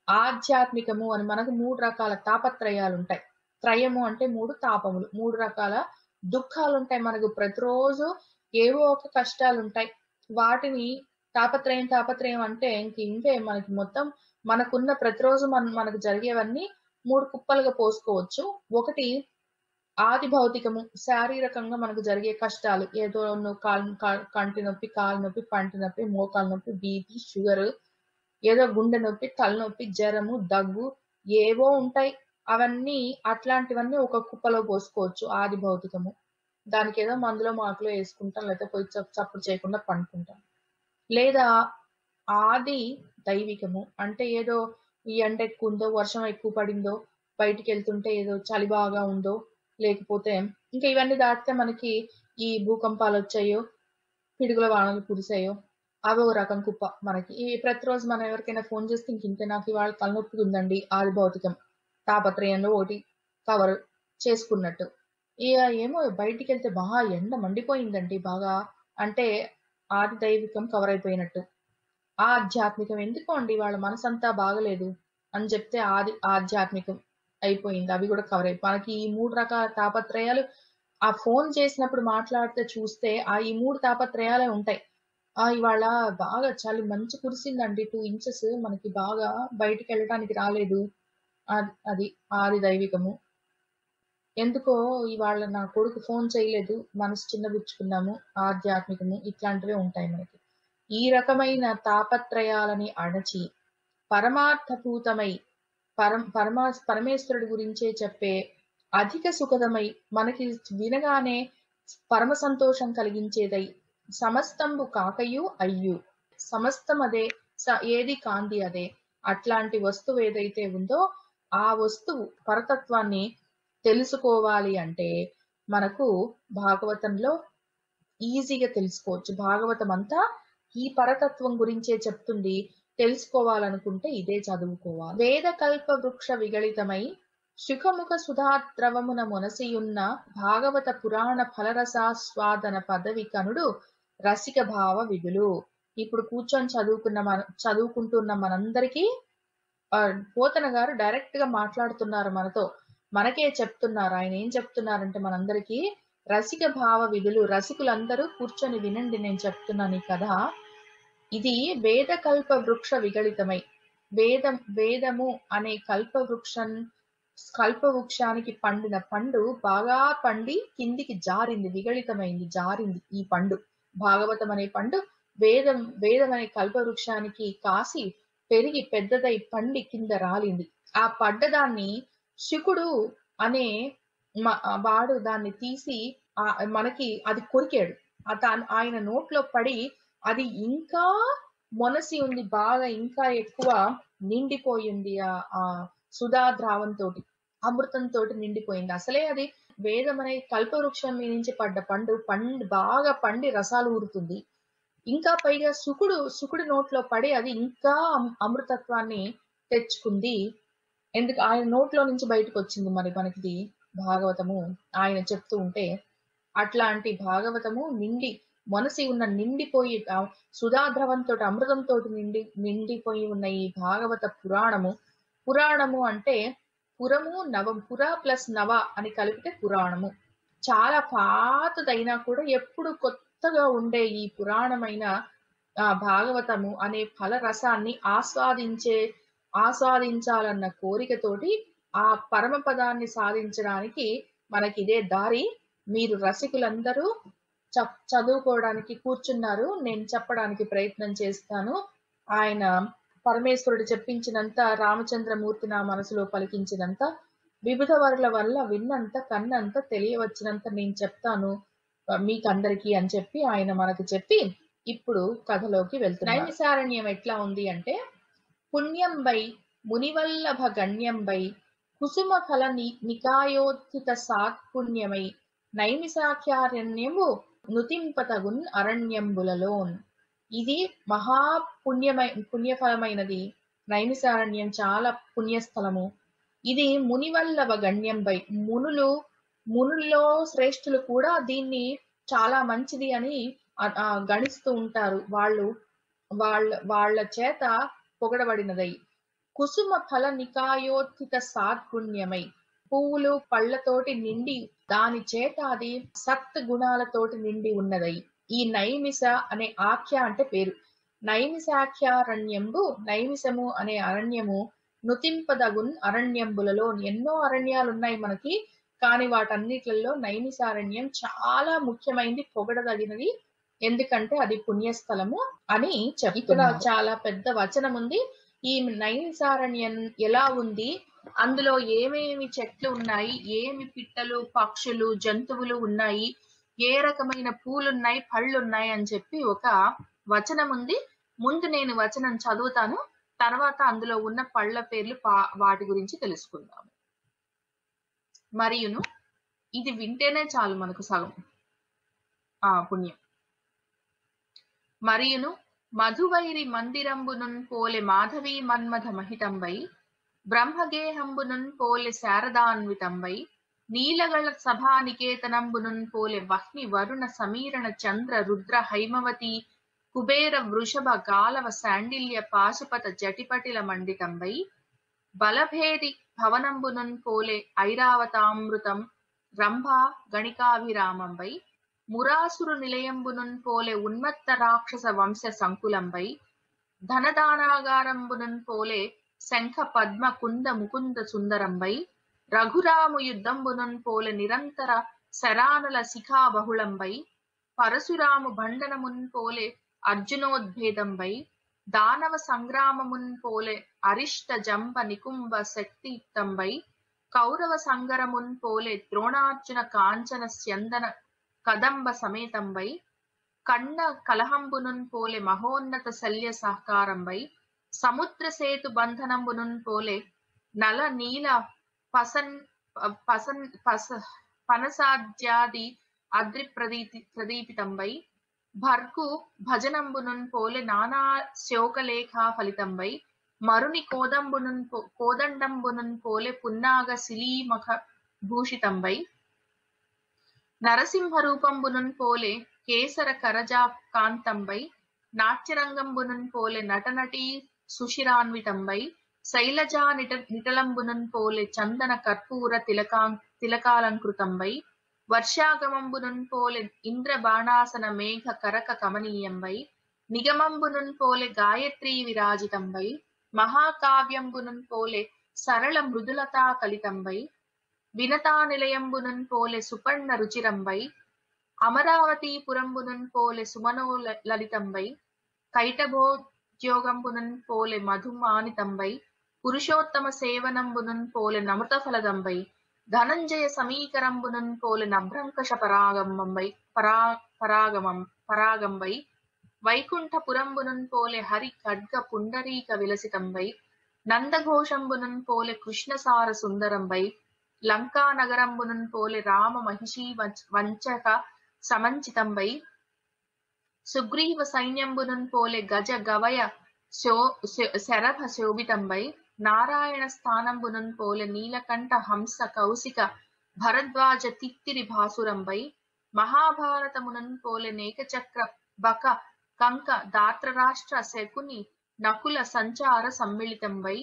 ఆధ్యాత్మికము అని మనకు 3 రకాల తాపత్రయాలు ఉంటాయి. త్రయము అంటే 3 తాపములు, 3 రకాల దుఃఖాలు ఉంటాయి. మనకు ప్రతిరోజు ఏవో ఒక కష్టాలు ఉంటాయి. వాటిని తాపత్రయం అంటే ఇంకే మనకి మొత్తం మనకున్న ప్రతిరోజు మనకు జరిగేవన్నీ 3 కుప్పలుగా పోసుకోవచ్చు. ఒకటి ఆది భౌతికము, శారీరకంగా మనకు జరిగే కష్టాలు, ఏదో కంటి నొప్పి, కాలు నొప్పి, పంటి నొప్పి, మోకాలు నొప్పి, బీపీ, షుగర్, ఏదో గుండె నొప్పి, తలనొప్పి, జ్వరము, దగ్గు, ఏవో ఉంటాయి. అవన్నీ అట్లాంటివన్నీ ఒక కుప్పలో పోసుకోవచ్చు. ఆది భౌతికము, దానికి ఏదో మందులో మాకులో వేసుకుంటాం, లేకపోతే పోయి చప్పుడు చేయకుండా పండుకుంటాం. లేదా ఆది దైవికము అంటే ఏదో ఈ ఎండ ఎక్కువ ఉందో, వర్షం ఎక్కువ పడిందో, బయటికి వెళ్తుంటే ఏదో చలి బాగా ఉందో, లేకపోతే ఇంకా ఇవన్నీ దాటితే మనకి ఈ భూకంపాలు వచ్చాయో, పిడుగుల వానలు కురిసాయో, అవో రకం కుప్ప మనకి. ఈ ప్రతిరోజు మనం ఎవరికైనా ఫోన్ చేస్తే ఇంకింతే నాకు ఇవాళ తలనొప్పి ఉందండి, ఆది భౌతికం తాపత్రయంలో ఒకటి కవర్ చేసుకున్నట్టు. ఇక ఏమో బయటికి వెళ్తే బాగా ఎండ మండిపోయిందండి బాగా అంటే ఆది దైవికం కవర్ అయిపోయినట్టు. ఆధ్యాత్మికం ఎందుకో అండి వాళ్ళ మనసంతా బాగలేదు అని చెప్తే ఆధ్యాత్మికం అయిపోయింది, అవి కూడా కవర్ అయిపోయి మనకి ఈ 3 రకాల తాపత్రయాలు ఆ ఫోన్ చేసినప్పుడు మాట్లాడితే చూస్తే ఈ 3 తాపత్రయాలే ఉంటాయి. ఇవాళ బాగా చలి మంచి కురిసిందండి 2 inches, మనకి బాగా బయటికి వెళ్ళటానికి రాలేదు, అది ఆది దైవికము. ఎందుకో ఇవాళ నా కొడుకు ఫోన్ చేయలేదు, మనసు చిన్నబుచ్చుకున్నాము, ఆధ్యాత్మికము. ఇట్లాంటివే ఉంటాయి మనకి. ఈ రకమైన తాపత్రయాలని అణచి పరమార్థభూతమై పరమేశ్వరుడి గురించే చెప్పే అధిక సుఖదమై మనకి వినగానే పరమ సంతోషం కలిగించేదై సమస్తంబు కాకయు అయ్యు, సమస్తం అదే, ఏది కాంది అదే. అట్లాంటి వస్తువు ఏదైతే ఉందో ఆ వస్తువు పరతత్వాన్ని తెలుసుకోవాలి అంటే మనకు భాగవతంలో ఈజీగా తెలుసుకోవచ్చు. భాగవతం అంతా ఈ పరతత్వం గురించే చెప్తుంది. తెలుసుకోవాలనుకుంటే ఇదే చదువుకోవాలి. వేద కల్ప వృక్ష విగళితమై సుఖముఖ సుధాద్రవమున మొనసియున్న భాగవత పురాణ ఫలరసాస్వాదన పదవి కనుడు రసిక భావ విధులు. ఇప్పుడు కూర్చొని చదువుకుంటున్న మనందరికీ పోతన గారు డైరెక్ట్ గా మాట్లాడుతున్నారు మనతో, మనకే చెప్తున్నారు. ఆయన ఏం చెప్తున్నారంటే మనందరికీ రసిక భావ విధులు. రసికులందరూ కూర్చొని వినండి, నేను చెప్తున్నాను ఈ కథ. ఇది వేద కల్ప వృక్ష విగళితమై, వేదము అనే కల్పవృక్షానికి పండిన పండు బాగా పండి కిందికి జారింది, విగళితమైంది, జారింది. ఈ పండు భాగవతం అనే పండు వేదం అనే కల్పవృక్షానికి కాసి పెరిగి పెద్దదై పండి కింద రాలింది. ఆ పడ్డదాన్ని శుకుడు అనే వాడు దాన్ని తీసి మనకి అది కొరికాడు. ఆయన నోట్లో పడి అది ఇంకా మొనసి ఉంది, బాగా ఇంకా ఎక్కువ నిండిపోయింది. ఆ సుధాద్రావంతో, అమృతంతో నిండిపోయింది. అసలే అది వేదం అనే కల్పవృక్షం మీద నుంచి పడ్డ పండు బాగా పండి రసాలు ఊరుతుంది. ఇంకా పైగా శుకుడి నోట్లో పడి అది ఇంకా అమృతత్వాన్ని తెచ్చుకుంది. ఎందుకు ఆయన నోట్లో నుంచి బయటకు వచ్చింది మరి మనకి భాగవతము ఆయన చెప్తూ ఉంటే. అట్లాంటి భాగవతము మనసి ఉన్న నిండిపోయి సుధాద్రవంతో అమృతంతో నిండిపోయి ఉన్న ఈ భాగవత పురాణము అంటే పురము నవం, పుర ప్లస్ నవ అని కలిపితే పురాణము. చాలా పాతదైనా కూడా ఎప్పుడు కొత్తగా ఉండే ఈ పురాణమైన భాగవతము అనే ఫలరసాన్ని ఆస్వాదించాలన్న కోరికతోటి ఆ పరమపదాన్ని సాధించడానికి మనకి ఇదే దారి. మీరు రసికులందరూ చదువుకోవడానికి కూర్చున్నారు, నేను చెప్పడానికి ప్రయత్నం చేస్తాను. ఆయన పరమేశ్వరుడు చెప్పించినంత, రామచంద్రమూర్తి నా మనసులో పలికించినంత, వివిధ వరుల వల్ల విన్నంత, కన్నంత, తెలియవచ్చినంత నేను చెప్తాను మీకందరికీ అని చెప్పి ఆయన మనకు చెప్పి ఇప్పుడు కథలోకి వెళ్తున్నారు. నైమిసారణ్యం ఎట్లా ఉంది అంటే, పుణ్యంబై మునివల్లభ గణ్యంబై కుసుమ ఫల నికాయోత్థిత సాత్పుణ్యమై నైమిసాఖ్యారణ్యము నుతింపతగున్ అరణ్యంబులలోన్. ఇది పుణ్యఫలమైనది. నైమిసారణ్యం చాలా పుణ్యస్థలము. ఇది మునివల్లభ గణ్యంబై, మునుల్లో శ్రేష్ఠులు కూడా దీన్ని చాలా మంచిది అని గణిస్తూ ఉంటారు. వాళ్ళ చేత పొగడబడినదై. కుసుమ ఫల నికాయోత్థిత సాత్పుణ్యమై, పువ్వులు పళ్లతోటి నిండి దాని చేత అది సత్ గుణాలతోటి నిండి ఉన్నదై. ఈ నైమిష అనే ఆఖ్య అంటే పేరు. నైమిసాఖ్యారణ్యంబు, నైమిషము అనే అరణ్యము నుతింపదగున్ అరణ్యంబులలో. ఎన్నో అరణ్యాలు ఉన్నాయి మనకి, కానీ వాటన్నిట్లలో నైమిసారణ్యం చాలా ముఖ్యమైనది, పొగడదగినది. ఎందుకంటే అది పుణ్యస్థలము అని ఇక్కడ చాలా పెద్ద వచనం ఉంది. ఈ నైమిసారణ్యం ఎలా ఉంది, అందులో ఏమేమి చెట్లు ఉన్నాయి, ఏమి పిట్టలు, పక్షులు, జంతువులు ఉన్నాయి, ఏ రకమైన పూలున్నాయి, పళ్ళున్నాయి అని చెప్పి ఒక వచనం ఉంది. ముందు నేను వచనం చదువుతాను, తర్వాత అందులో ఉన్న పళ్ళ పేర్లు వాటి గురించి తెలుసుకుందాము. మరియును, ఇది వింటేనే చాలు మనకు సగం పుణ్యం. మరియును మధువైరి మందిరంబునున్ పోలె మాధవీ మన్మథ మహితంబై బ్రహ్మగేహంబునున్ పోలె శారదాన్వితంబై నీలగళ సభానికేతనంబునున్ పోలె వహ్ని వరుణ సమీరణ చంద్ర రుద్ర హైమవతి కుబేర వృషభ గాలవ శాండిల్య పాశుపత జటిపటిల మండితంబై బలభేది భవనంబునున్ పోలె ఐరావతామృతం రంభా గణికాభిరామంబై మురాసురు నిలయంబునున్ పోలె ఉన్మత్త రాక్షస వంశ సంకులంబై ధనదానాగారంబునున్ పోలె శంఖ పద్మ కుంద ముకుంద సుందరంబై రఘురాము యుద్ధంబునున్ పోలె నిరంతర శరానుల శిఖా బహుళంబై పరశురాము భండనమున్ పోలె అర్జునోద్భేదంబై దానవ సంగ్రామమున్ పోలె అరిష్ట జంబ నికుంభ శక్తియుక్తంబై కౌరవ సంగరమున్ పోలె ద్రోణార్జున కాంచన స్యందన కదంబ సమేతంబై కన్న కలహంబునున్ పోలె మహోన్నత శల్య సహకారంబై సముద్ర సేతు బంధనంబునున్ పోలె నల నీల పనసాద్యాది అద్రి ప్రదీపితంబై భర్గు భజనంబునున్ పోలె నానా శోకలేఖా ఫలితంబై మరుని కోదండంబునున్ పోలె పున్నాగ శిలీమఖ భూషితంబై నరసింహ రూపంబునున్ పోలె కేసర కరజా కాంతంబై నాట్యరంగంబునున్ పోలె నటనటీ సుషిరాన్వితంబై శైలజా నిటలంబునున్ పోలె చందన కర్పూర తిలకాలంకృతంబై వర్షాగమంబునున్ పోలె ఇంద్ర బాణాసన మేఘ కరక కమనీయంబై నిగమంబునున్ పోలె గాయత్రీ విరాజితంబై మహాకావ్యంబునున్ పోలె సరళ మృదులతా కలితంబై వినతా నిలయంబునున్ పోలె సుపర్ణ రుచిరంబై అమరావతి పురంబునున్ పోలె సుమనో లలితంబై కైటభోద్యోగంబునున్ పోలె మధుమానితంబై పురుషోత్తమ సేవనంబునున్ పోలె నమృత ఫలదంబై ధనంజయ సమీకరంబునున్ పోలె నభ్రంకష పరాగంబై వైకుంఠ పురంబునున్ పోలె హరి ఖడ్గ పుండరీక విలసితంబై నందఘోషంబునున్ పోలె కృష్ణసార సుందరంబై లంకా నగరంబునున్ పోలె రామ మహిషీ వంచక సమంచితంబై సుగ్రీవ సైన్యంబునున్ పోలె గజ గవయ శరభ శోభితంబై నారాయణ స్థానంబునున్ పోలె నీలకంఠ హంస కౌశిక భరద్వాజ తిత్తిరి భాసురంబై మహాభారతమునున్ పోలె నేకచక్ర బక కంక దాత్రరాష్ట్ర శకుని నకుల సంచార సమ్మిళితంబై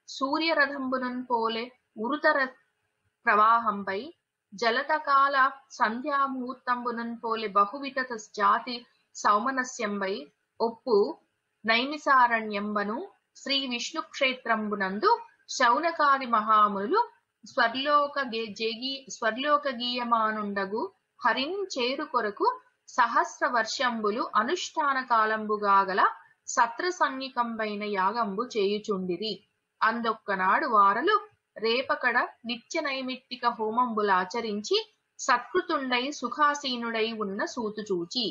సూర్యరథంబునున్ పోలె ఉరుతర ప్రవాహంబై జలతకాల సంధ్యాముహూర్తంబునున్ పోలె బహువిధ జాతి సౌమనస్యంబై ఒప్పు నైమిసారణ్యంబను శ్రీ విష్ణు క్షేత్రంబునందు శౌనకాది మహామునులు స్వర్లోక గీయమానుండగు హరిన్ చేరు కొరకు సహస్ర వర్షంబులు అనుష్ఠాన కాలంబుగా గల సత్ర సంగికంబైన యాగంబు చేయుచుండిరి. అందొక్కనాడు వారలు రేపకడ నిత్య నైమిత్తిక హోమంబులాచరించి సత్కృతుండై సుఖాసీనుడై ఉన్న సూతు చూచి.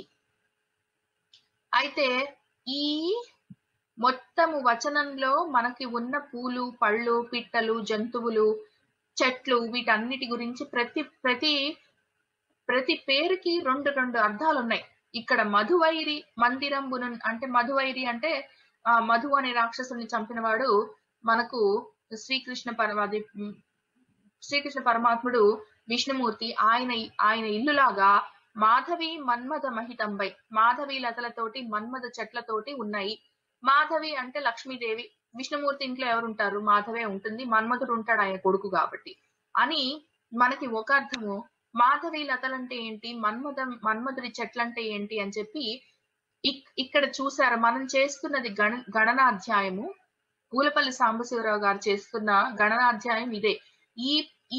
అయితే ఈ మొత్తము వచనంలో మనకి ఉన్న పూలు, పళ్ళు, పిట్టలు, జంతువులు, చెట్లు వీటన్నిటి గురించి ప్రతి పేరుకి రెండు అర్థాలు ఉన్నాయి. ఇక్కడ మధువైరి మందిరంబును అంటే మధువైరి అంటే మధు అనే రాక్షసుని చంపినవాడు మనకు శ్రీకృష్ణ పరమాత్ముడు విష్ణుమూర్తి ఆయన ఇల్లులాగా మాధవి మన్మథ మహితంబై మాధవి లతలతోటి మన్మథ చెట్లతోటి ఉన్నాయి. మాధవి అంటే లక్ష్మీదేవి, విష్ణుమూర్తి ఇంట్లో ఎవరుంటారు? మాధవే ఉంటుంది, మన్మథుడు ఉంటాడు ఆయన కొడుకు కాబట్టి అని మనకి ఒక అర్థము. మాధవి లతలంటే ఏంటి, మన్మథుడి చెట్లంటే ఏంటి అని చెప్పి ఇక్కడ చూసారు. మనం చేస్తున్నది గణనాధ్యాయము. పూలపల్లి సాంబశివరావు గారు చేస్తున్న గణనాధ్యాయం ఇదే.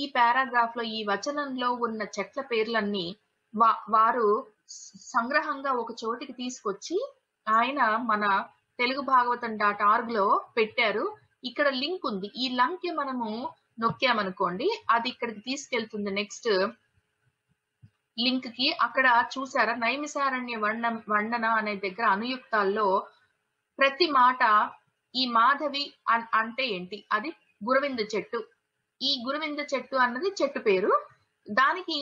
ఈ పారాగ్రాఫ్ లో ఈ వచనంలో ఉన్న చెట్ల పేర్లన్నీ వారు సంగ్రహంగా ఒక చోటికి తీసుకొచ్చి ఆయన మన తెలుగు భాగవతం.org లో పెట్టారు. ఇక్కడ లింక్ ఉంది. ఈ లింక్ కి మనము నొక్కామనుకోండి అది ఇక్కడికి తీసుకెళ్తుంది. నెక్స్ట్ లింక్ కి అక్కడ చూసారా నైమిసారణ్య వర్ణన అనే దగ్గర అనుయుక్తాల్లో ప్రతి మాట ఈ మాధవి అంటే ఏంటి, అది గురవింద చెట్టు. ఈ గురవింద చెట్టు అన్నది చెట్టు పేరు. దానికి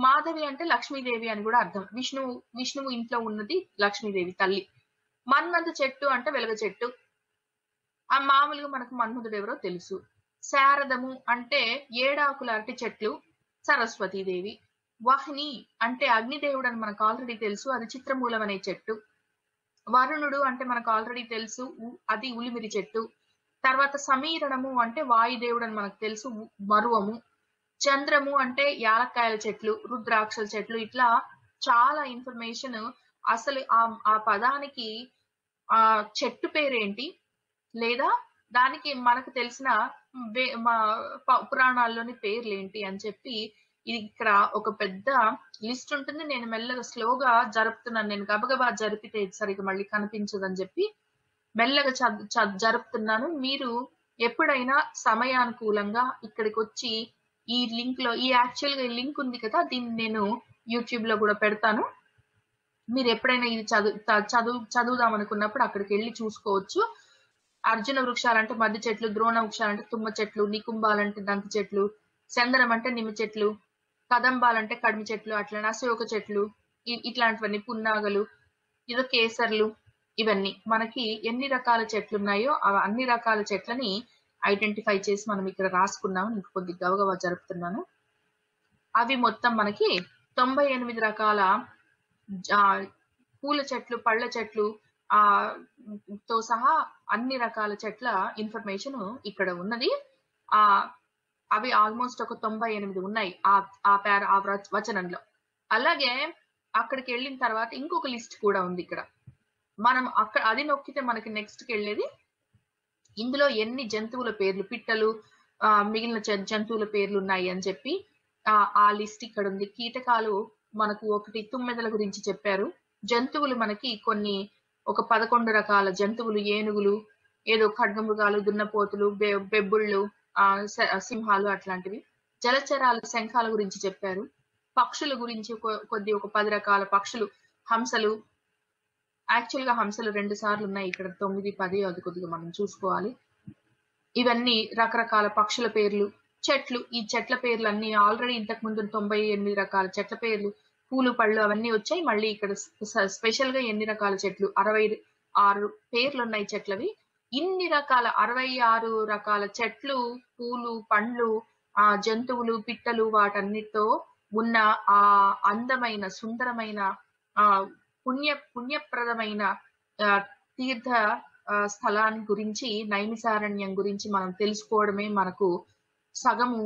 మాధవి అంటే లక్ష్మీదేవి అని కూడా అర్థం. విష్ణువు ఇంట్లో ఉన్నది లక్ష్మీదేవి తల్లి. మన్మథ చెట్టు అంటే వెలగ చెట్టు. ఆ మామూలుగా మనకు మన్మథుడు ఎవరో తెలుసు. శారదము అంటే ఏడాకుల అరటి చెట్లు, సరస్వతీదేవి. వహ్ని అంటే అగ్నిదేవుడు అని మనకు ఆల్రెడీ తెలుసు, అది చిత్రమూలం అనే చెట్టు. వరుణుడు అంటే మనకు ఆల్రెడీ తెలుసు, అది ఉలిమిరి చెట్టు. తర్వాత సమీరణము అంటే వాయుదేవుడు అని మనకు తెలుసు, మరువము. చంద్రము అంటే యాలక్కాయల చెట్లు, రుద్రాక్షల చెట్లు. ఇట్లా చాలా ఇన్ఫర్మేషన్. అసలు ఆ పదానికి ఆ చెట్టు పేరేంటి లేదా దానికి మనకు తెలిసిన పురాణాల్లోని పేర్లేంటి అని చెప్పి ఇది ఇక్కడ ఒక పెద్ద లిస్ట్ ఉంటుంది. నేను మెల్లగా స్లోగా జరుపుతున్నాను. నేను గబగబా జరిపితే సరిగ్గా మళ్ళీ కనిపించదని చెప్పి మెల్లగా జరుపుతున్నాను. మీరు ఎప్పుడైనా సమయానుకూలంగా ఇక్కడికి వచ్చి ఈ లింక్ లో యాక్చువల్ గా ఈ లింక్ ఉంది కదా, దీన్ని నేను యూట్యూబ్ లో కూడా పెడతాను. మీరు ఎప్పుడైనా ఇది చదువుదాం అనుకున్నప్పుడు అక్కడికి వెళ్ళి చూసుకోవచ్చు. అర్జున వృక్షాలంటే మధ్య చెట్లు, ద్రోణ వృక్షాలంటే తుమ్మ చెట్లు, నికుంభాలంటే దంతి చెట్లు, చందనం అంటే నిమ్మ చెట్లు, కదంబాలంటే కడిమి చెట్లు, అట్లనే అశోక చెట్లు, ఇట్లాంటివన్నీ పున్నాగలు, ఏదో కేసర్లు, ఇవన్నీ మనకి ఎన్ని రకాల చెట్లున్నాయో అన్ని రకాల చెట్లని ఐడెంటిఫై చేసి మనం ఇక్కడ రాసుకున్నాము. ఇంక కొద్దిగా గబగబా జరుపుతున్నాను. అవి మొత్తం మనకి 98 రకాల పూల చెట్లు, పళ్ళ చెట్లు తో సహా అన్ని రకాల చెట్ల ఇన్ఫర్మేషన్ ఇక్కడ ఉన్నది. అవి ఆల్మోస్ట్ ఒక 98 ఉన్నాయి ఆ వచనంలో. అలాగే అక్కడికి వెళ్ళిన తర్వాత ఇంకొక లిస్ట్ కూడా ఉంది ఇక్కడ. మనం అది నొక్కితే మనకి నెక్స్ట్కి వెళ్ళేది ఇందులో ఎన్ని జంతువుల పేర్లు, పిట్టలు, మిగిలిన జంతువుల పేర్లు ఉన్నాయి అని చెప్పి ఆ లిస్ట్ ఇక్కడ ఉంది. కీటకాలు మనకు ఒకటి తుమ్మెదల గురించి చెప్పారు. జంతువులు మనకి ఒక 11 రకాల జంతువులు, ఏనుగులు, ఏదో ఖడ్గమృగాలు, దున్నపోతులు, బెబ్బుళ్ళు, సింహాలు అట్లాంటివి. జలచరాల శంఖాల గురించి చెప్పారు. పక్షుల గురించి ఒక 10 రకాల పక్షులు, హంసలు. యాక్చువల్ గా హంసలు 2 సార్లు ఉన్నాయి ఇక్కడ, 9, 10 అది కొద్దిగా మనం చూసుకోవాలి. ఇవన్నీ రకరకాల పక్షుల పేర్లు. చెట్లు, ఈ చెట్ల పేర్లు అన్ని ఆల్రెడీ ఇంతకు ముందు 98 రకాల చెట్ల పేర్లు, పూలు పళ్ళు అవన్నీ వచ్చాయి. మళ్ళీ ఇక్కడ స్పెషల్ గా ఎన్ని రకాల చెట్లు, 66 పేర్లు ఉన్నాయి చెట్లవి. ఇన్ని రకాల 66 రకాల చెట్లు, పూలు, పండ్లు, జంతువులు, పిట్టలు, వాటన్నిటితో ఉన్న ఆ అందమైన, సుందరమైన, పుణ్యప్రదమైన తీర్థ స్థలాన్ని గురించి, నైమిసారణ్యం గురించి మనం తెలుసుకోవడమే మనకు సగము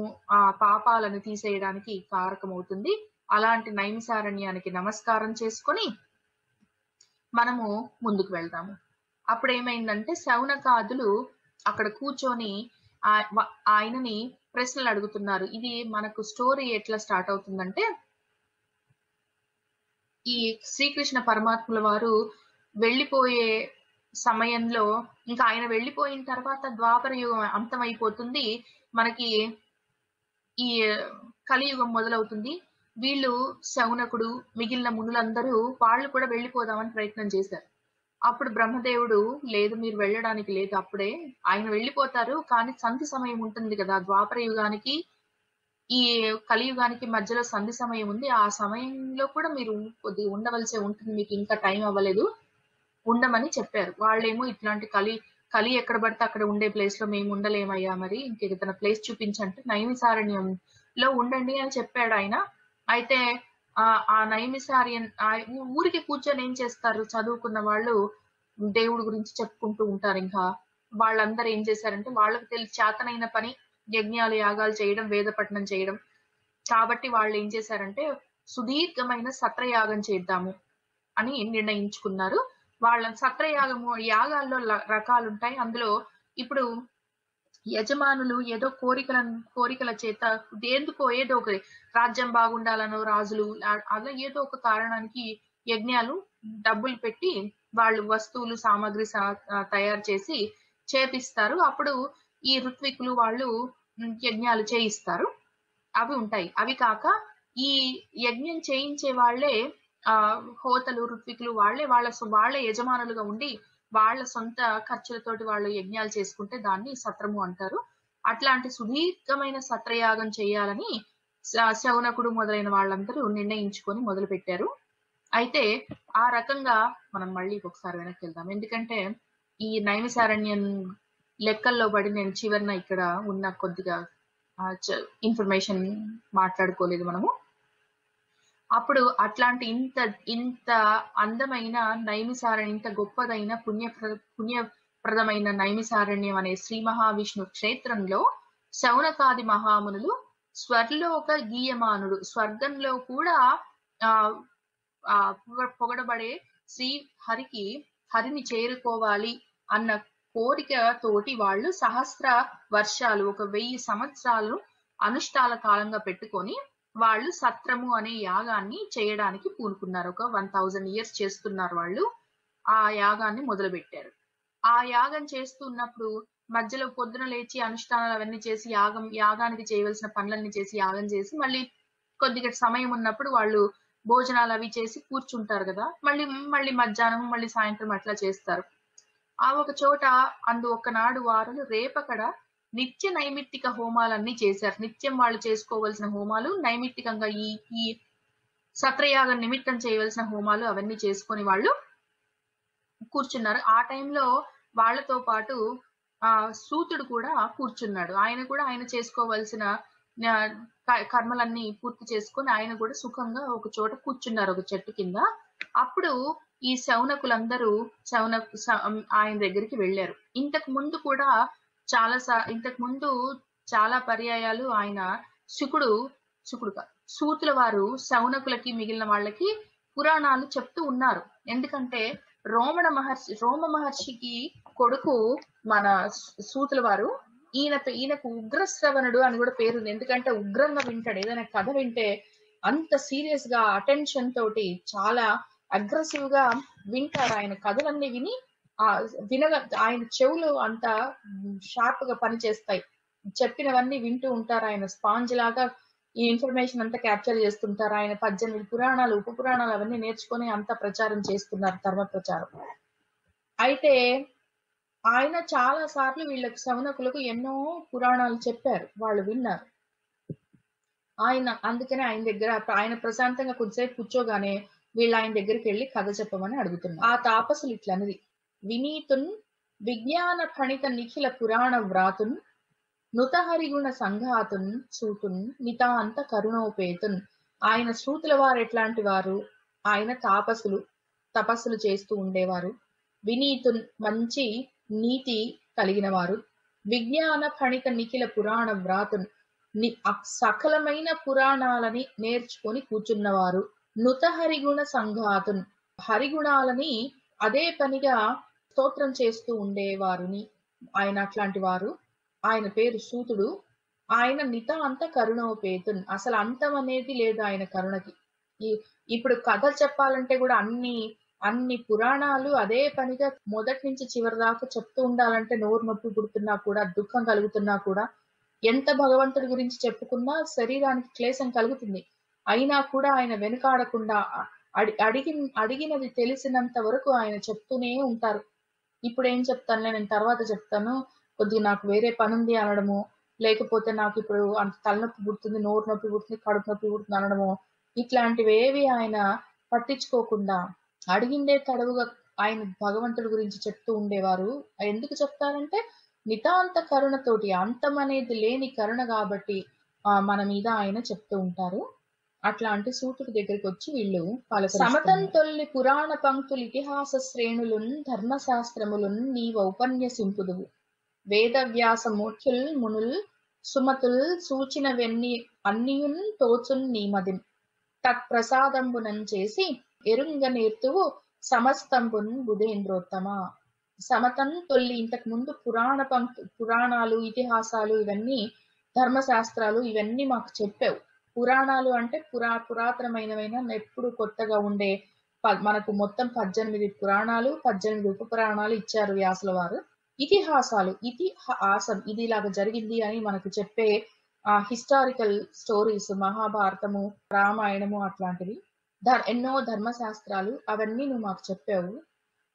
పాపాలను తీసేయడానికి కారకమవుతుంది. అలాంటి నైమిసారణ్యానికి నమస్కారం చేసుకొని మనము ముందుకు వెళ్దాము. అప్పుడు ఏమైందంటే శౌనకాదులు అక్కడ కూర్చొని ఆయనని ప్రశ్నలు అడుగుతున్నారు. ఇది మనకు స్టోరీ ఎట్లా స్టార్ట్ అవుతుందంటే, ఈ శ్రీకృష్ణ పరమాత్ముల వారు వెళ్ళిపోయే సమయంలో, ఇంకా ఆయన వెళ్ళిపోయిన తర్వాత ద్వాపర యుగం అంతమైపోతుంది, మనకి ఈ కలియుగం మొదలవుతుంది. వీళ్ళు శౌనకుడు, మిగిలిన మునులందరూ వాళ్ళు కూడా వెళ్ళిపోదామని ప్రయత్నం చేశారు. అప్పుడు బ్రహ్మదేవుడు, లేదు మీరు వెళ్ళడానికి లేదు, అప్పుడే ఆయన వెళ్ళిపోతారు, కానీ సంధి సమయం ఉంటుంది కదా, ద్వాపర యుగానికి ఈ కలియుగానికి మధ్యలో సంధి సమయం ఉంది. ఆ సమయంలో కూడా మీరు కొద్దిగా ఉండవలసి ఉంటుంది, మీకు ఇంకా టైం అవ్వలేదు, ఉండమని చెప్పారు. వాళ్ళేమో ఇట్లాంటి కలి ఎక్కడ పడితే అక్కడ ఉండే ప్లేస్ లో మేము ఉండలేమయ్యా, మరి ఇంకేదైనా ప్లేస్ చూపించంటే నైమిసారణ్యంలో ఉండండి అని చెప్పాడు ఆయన. అయితే ఆ నైమిసారణ్యం ఊరికి కూర్చొని ఏం చేస్తారు, చదువుకున్న వాళ్ళు దేవుడి గురించి చెప్పుకుంటూ ఉంటారు. ఇంకా వాళ్ళందరూ ఏం చేశారంటే, వాళ్ళకి చేతనైన పని యజ్ఞాలు, యాగాలు చేయడం, వేద పఠనం చేయడం. కాబట్టి వాళ్ళు ఏం చేశారంటే, సుదీర్ఘమైన సత్రయాగం చేద్దాము అని నిర్ణయించుకున్నారు. వాళ్ళ యాగాల్లో రకాలుంటాయి. అందులో ఇప్పుడు యజమానులు ఏదో కోరికల చేత ఎందుకో ఏదో ఒక రాజ్యం బాగుండాలనో, రాజులు అలా ఏదో ఒక కారణానికి యజ్ఞాలు డబ్బులు పెట్టి వాళ్ళు వస్తువులు, సామాగ్రి తయారు చేసి చేపిస్తారు. అప్పుడు ఈ ఋత్వికులు వాళ్ళు యజ్ఞాలు చేయిస్తారు. అవి ఉంటాయి. అవి కాక ఈ యజ్ఞం చేయించే వాళ్ళే హోతలు, ఋత్వికులు వాళ్ళే యజమానులుగా ఉండి వాళ్ళ సొంత ఖర్చులతోటి వాళ్ళు యజ్ఞాలు చేసుకుంటే దాన్ని సత్రము అంటారు. అట్లాంటి సుదీర్ఘమైన సత్రయాగం చేయాలని శౌనకుడు మొదలైన వాళ్ళందరూ నిర్ణయించుకొని మొదలు పెట్టారు. అయితే ఆ రకంగా మనం మళ్ళీ ఒకసారి వెనక్కి వెళ్దాం, ఎందుకంటే ఈ నైమిసారణ్యం లెక్కల్లో పడి నేను చివరిన ఇక్కడ ఉన్న కొద్దిగా ఇన్ఫర్మేషన్ మాట్లాడుకోలేదు మనము. అప్పుడు అట్లాంటి ఇంత అందమైన నైమిసారణ్యం, ఇంత గొప్పదైన పుణ్యప్రదమైన నైమిసారణ్యం అనే శ్రీ మహావిష్ణు క్షేత్రంలో శౌనకాది మహామునులు స్వర్లోక గీయమానుడు, స్వర్గంలో కూడా పొగడబడే శ్రీ హరిని చేరుకోవాలి అన్న కోరిక తోటి వాళ్ళు సహస్ర వర్షాలు, 1000 సంవత్సరాలు అనుష్ఠాన కాలంగా పెట్టుకొని వాళ్ళు సత్రము అనే యాగాన్ని చేయడానికి పూనుకున్నారు. ఒక 1000 years చేస్తున్నారు వాళ్ళు. ఆ యాగాన్ని మొదలు పెట్టారు. ఆ యాగం చేస్తున్నప్పుడు మధ్యలో పొద్దున లేచి అనుష్ఠానాలు అవన్నీ చేసి యాగానికి చేయవలసిన పనులన్నీ చేసి యాగం చేసి మళ్ళీ కొద్దిగా సమయం ఉన్నప్పుడు వాళ్ళు భోజనాలు అవి చేసి కూర్చుంటారు కదా, మళ్ళీ మధ్యాహ్నం, మళ్ళీ సాయంత్రం అట్లా చేస్తారు. ఆ ఒక చోట ఒకనాడు వారు రేపకడ నిత్య నైమిత్తిక హోమాలన్నీ చేశారు. నిత్యం వాళ్ళు చేసుకోవాల్సిన హోమాలు నైమిత్తికంగా ఈ సత్రయాగం నిమిత్తం చేయవలసిన హోమాలు అవన్నీ చేసుకొని వాళ్ళు కూర్చున్నారు. ఆ టైంలో వాళ్ళతో పాటు సూతుడు కూడా కూర్చున్నాడు. ఆయన కూడా ఆయన చేసుకోవలసిన కర్మలన్నీ పూర్తి చేసుకొని ఆయన కూడా సుఖంగా ఒక చోట కూర్చున్నారు ఒక చెట్టు కింద. అప్పుడు ఈ శౌనకులందరూ ఆయన దగ్గరికి వెళ్ళారు. ఇంతకు ముందు కూడా ఇంతకు ముందు చాలా పర్యాయాలు ఆయన సూతుల వారు శౌనకులకి మిగిలిన వాళ్ళకి పురాణాలు చెప్తూ ఉన్నారు. ఎందుకంటే రోమ మహర్షికి కొడుకు మన సూతుల వారు. ఈయనకు ఉగ్రశ్రవణుడు అని కూడా పేరుంది. ఎందుకంటే ఉగ్రంగా వింటాడు. ఏదైనా కథ వింటే అంత సీరియస్ గా అటెన్షన్ తోటి చాలా అగ్రెసివ్ గా వింటారు. ఆయన కథలన్నీ విని ఆయన చెవులు అంత షార్ప్ గా పనిచేస్తాయి. చెప్పినవన్నీ వింటూ ఉంటారు. ఆయన స్పాంజ్ లాగా ఈ ఇన్ఫర్మేషన్ అంతా క్యాప్చర్ చేస్తుంటారు. ఆయన 18 పురాణాలు, ఉప పురాణాలు అవన్నీ నేర్చుకొని అంత ప్రచారం చేస్తున్నారు, ధర్మ ప్రచారం. అయితే ఆయన చాలా సార్లు వీళ్ళకి శౌనకులకు ఎన్నో పురాణాలు చెప్పారు, వాళ్ళు విన్నారు. అందుకనే ఆయన దగ్గర ఆయన ప్రశాంతంగా కొద్దిసేపు కూర్చోగానే వీళ్ళు ఆయన దగ్గరికి వెళ్ళి కథ చెప్పమని అడుగుతున్నారు. ఆ తాపసులు ఇట్లన్నది: వినీతున్ విజ్ఞాన ఫణిత నిఖిల పురాణ వ్రాతున్ నుతహరిగుణ సంఘాతున్ సూతున్ నితాంత కరుణోపేతున్. ఆయన సూతుల వారు ఎట్లాంటి వారు? ఆయన తపస్సులు చేస్తూ ఉండేవారు. వినీతున్ మంచి నీతి కలిగిన వారు. విజ్ఞాన ఫణిత నిఖిల పురాణ వ్రాతున్ సకలమైన పురాణాలని నేర్చుకొని కూర్చున్నవారు. నుత హరిగుణ సంఘాతున్ హరిగుణాలని అదే పనిగా స్తోత్రం చేస్తూ ఉండేవారుని ఆయన అట్లాంటి వారు. ఆయన పేరు సూతుడు. ఆయన నితాంత కరుణోపేతున్, అసలు అంతం అనేది లేదు ఆయన కరుణకి. ఇప్పుడు కథ చెప్పాలంటే కూడా అన్ని పురాణాలు అదే పనిగా మొదటి నుంచి చివరి దాకా చెప్తూ ఉండాలంటే నోరు నొప్పి పుడుతున్నా కూడా, దుఃఖం కలుగుతున్నా కూడా, ఎంత భగవంతుడి గురించి చెప్పుకున్నా శరీరానికి క్లేశం కలుగుతుంది. అయినా కూడా ఆయన వెనుకాడకుండా అడిగినది తెలిసినంత వరకు ఆయన చెప్తూనే ఉంటారు. ఇప్పుడు ఏం చెప్తానులే, నేను తర్వాత చెప్తాను, కొద్దిగా నాకు వేరే పని ఉంది అనడము, లేకపోతే నాకు ఇప్పుడు అంత తలనొప్పి పుడుతుంది, నోరు నొప్పి పుడుతుంది, కడుపు నొప్పి పుడుతుంది అనడము, ఇట్లాంటివేవి ఆయన పట్టించుకోకుండా అడిగిందే తడవుగా ఆయన భగవంతుడి గురించి చెప్తూ ఉండేవారు. ఎందుకు చెప్తారంటే నితాంత కరుణతోటి, అంతం అనేది లేని కరుణ కాబట్టి మన మీద ఆయన చెప్తూ ఉంటారు. అట్లాంటి సూతుడి దగ్గరికి వచ్చి వీళ్ళు సమతంతొల్లి పురాణ పంక్తులు ఇతిహాస శ్రేణులున్ ధర్మశాస్త్రములున్ నీవ ఉపన్యసింపుదువు. వేదవ్యాసమూర్ఖుల్ మునుల్ సుమతుల్ సూచినవెన్ని అన్నియున్ తోచున్ నీమదిన్ తత్ప్రసాదంబునం చేసి ఎరుంగ నేర్తువు సమస్తంబున్ బుధేంద్రోత్తమ. సమతం తొల్లి, ఇంతకు ముందు పురాణాలు, ఇతిహాసాలు, ఇవన్నీ ధర్మశాస్త్రాలు ఇవన్నీ మాకు చెప్పావు. పురాణాలు అంటే పురాతనమైనవైనా ఎప్పుడు కొత్తగా ఉండే మనకు మొత్తం 18 పురాణాలు, 18 ఉప పురాణాలు ఇచ్చారు వ్యాసుల వారు. ఇతిహాసాలు, ఇతిహాసం ఇది ఇలాగ జరిగింది అని మనకు చెప్పే హిస్టారికల్ స్టోరీస్, మహాభారతము, రామాయణము అట్లాంటివి, ఎన్నో ధర్మశాస్త్రాలు అవన్నీ నువ్వు మాకు చెప్పావు.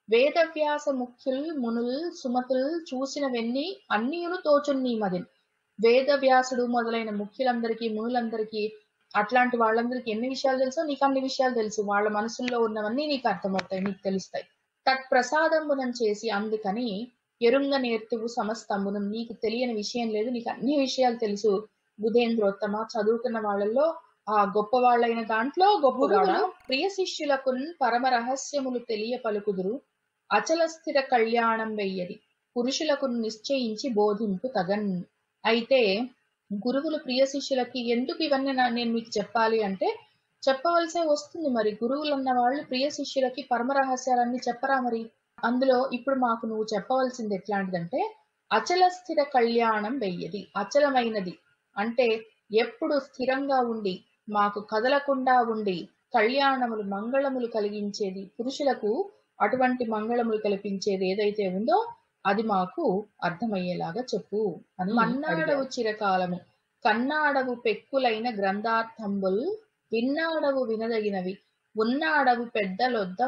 వేదవ్యాస ముఖ్యుల్ మునుల్ సుమతుల్ చూసినవన్నీ అన్నియును తోచున్ని మదిన్. వేదవ్యాసుడు మొదలైన ముఖ్యులందరికీ, మునులందరికీ, అట్లాంటి వాళ్ళందరికీ ఎన్ని విషయాలు తెలుసో నీకు అన్ని విషయాలు తెలుసు. వాళ్ళ మనసుల్లో ఉన్నవన్నీ నీకు అర్థమవుతాయి, నీకు తెలుస్తాయి. తత్ప్రసాదంబునం చేసి, అందుకని ఎరుంగ నేర్తువు సమస్తంబునం, నీకు తెలియని విషయం లేదు, నీకు అన్ని విషయాలు తెలుసు. బుధేంద్రోత్తమ, చదువుకున్న వాళ్ళల్లో గొప్ప వాళ్ళైన దాంట్లో గొప్ప ప్రియ శిష్యులకు పరమ రహస్యములు తెలియ పలుకుదురు. అచల స్థిర కళ్యాణం వెయ్యది పురుషులకు నిశ్చయించి బోధింపు తగన్. అయితే గురువులు ప్రియ శిష్యులకి ఎందుకు ఇవన్నీ నేను మీకు చెప్పాలి అంటే చెప్పవలసే వస్తుంది. మరి గురువులు అన్న వాళ్ళు ప్రియ శిష్యులకి పరమ రహస్యాలన్నీ చెప్పరా? మరి అందులో ఇప్పుడు మాకు నువ్వు చెప్పవలసింది ఎట్లాంటిదంటే అచల స్థిర కళ్యాణం వెయ్యది. అచలమైనది అంటే ఎప్పుడు స్థిరంగా ఉండి, మాకు కదలకుండా ఉండి, కళ్యాణములు మంగళములు కలిగించేది, పురుషులకు అటువంటి మంగళములు కల్పించేది ఏదైతే ఉందో అది మాకు అర్థమయ్యేలాగా చెప్పు అని. మన్నాడవు చిరకాలము కన్నాడవు పెక్కులైన గ్రంథార్థంబుల్ విన్నాడవు వినదగినవి ఉన్నాడవు పెద్దలొద్ద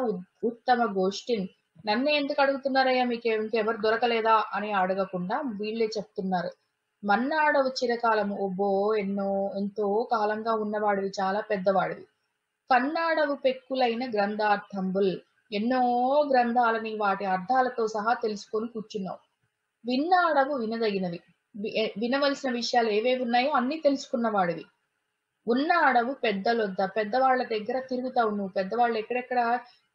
ఉత్తమ గోష్ఠిన్. నన్నే ఎందుకు అడుగుతున్నారయ్యా, మీకు ఇంకెవరు దొరకలేదా అని అడగకుండా వీళ్ళే చెప్తున్నారు. మన్నాడవు చిరకాలము, ఒబ్బో ఎంతో కాలంగా ఉన్నవాడివి, చాలా పెద్దవాడివి. పన్నాడవు పెక్కులైన గ్రంథార్థంబుల్. ఎన్నో గ్రంథాలని వాటి అర్థాలతో సహా తెలుసుకొని కూర్చున్నావు. విన్నాడవు వినదగినవి. వినవలసిన విషయాలు ఏవేవి ఉన్నాయో అన్ని తెలుసుకున్నవాడివి. ఉన్న అడవు పెద్దలొద్ద. పెద్దవాళ్ళ దగ్గర తిరుగుతావు నువ్వు. పెద్దవాళ్ళు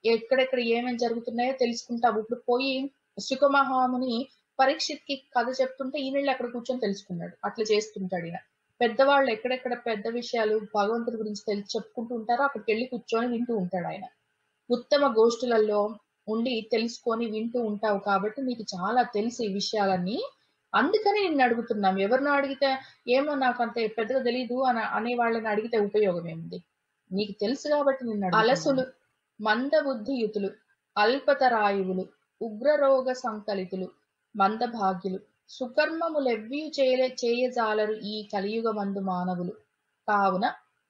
ఎక్కడెక్కడ ఏమేమి జరుగుతున్నాయో తెలుసుకుంటావు. ఇప్పుడు పోయి సుఖమహాముని పరీక్షిత్కి కథ చెప్తుంటే ఈయనళ్ళు అక్కడ కూర్చొని తెలుసుకున్నాడు. అట్లా చేస్తుంటాడు ఈయన. పెద్దవాళ్ళు ఎక్కడెక్కడ పెద్ద విషయాలు భగవంతుడి గురించి చెప్పుకుంటూ ఉంటారో అక్కడికి వెళ్ళి కూర్చొని వింటూ ఉంటాడు ఆయన. ఉత్తమ గోష్ఠులలో ఉండి తెలుసుకొని వింటూ ఉంటావు కాబట్టి నీకు చాలా తెలుసు ఈ విషయాలన్నీ. అందుకని నిన్ను అడుగుతున్నాం. ఎవరిని అడిగితే ఏమో నాకు అంత పెద్దగా తెలీదు అనే వాళ్ళని అడిగితే ఉపయోగం ఏముంది? నీకు తెలుసు కాబట్టి నిన్ను అలసులు, మందబుద్ధియుతులు, అల్పతరాయువులు, ఉగ్రరోగ సంకలితులు, మందభాగ్యులు, సుకర్మములెవ్వియు చేయజాలరు ఈ కలియుగమందు మానవులు. కావున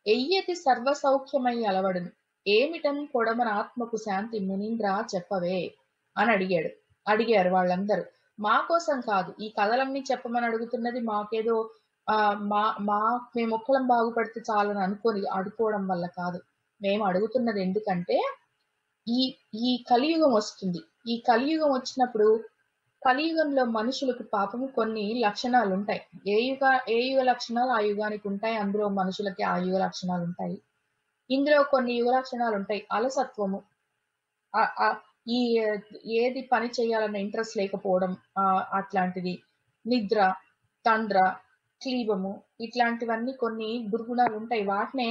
ఎయ్యతి సర్వసౌఖ్యమై అలవడును. ఏమిటని కొడమన ఆత్మకు శాంతి మునీంద్ర చెప్పవే అని అడిగారు వాళ్ళందరూ. మా కోసం కాదు, ఈ కథలన్నీ చెప్పమని అడుగుతున్నది మాకేదో మేము ఒక్కలం బాగుపడితే చాలని అనుకోవడం వల్ల కాదు. మేము అడుగుతున్నది ఎందుకంటే ఈ కలియుగం వస్తుంది. ఈ కలియుగం వచ్చినప్పుడు కలియుగంలో మనుషులకు పాపము కొన్ని లక్షణాలు ఉంటాయి. ఏ యుగ లక్షణాలు ఆ యుగానికి ఉంటాయి. అందులో మనుషులకి ఆ యుగ లక్షణాలు ఉంటాయి. ఇందులో కొన్ని యుగ లక్షణాలు ఉంటాయి. అలసత్వము, ఏది పని చేయాలన్న ఇంట్రెస్ట్ లేకపోవడం, అట్లాంటిది, నిద్ర, తంద్ర, క్లీబము, ఇట్లాంటివన్నీ కొన్ని దుర్గుణాలు ఉంటాయి. వాటినే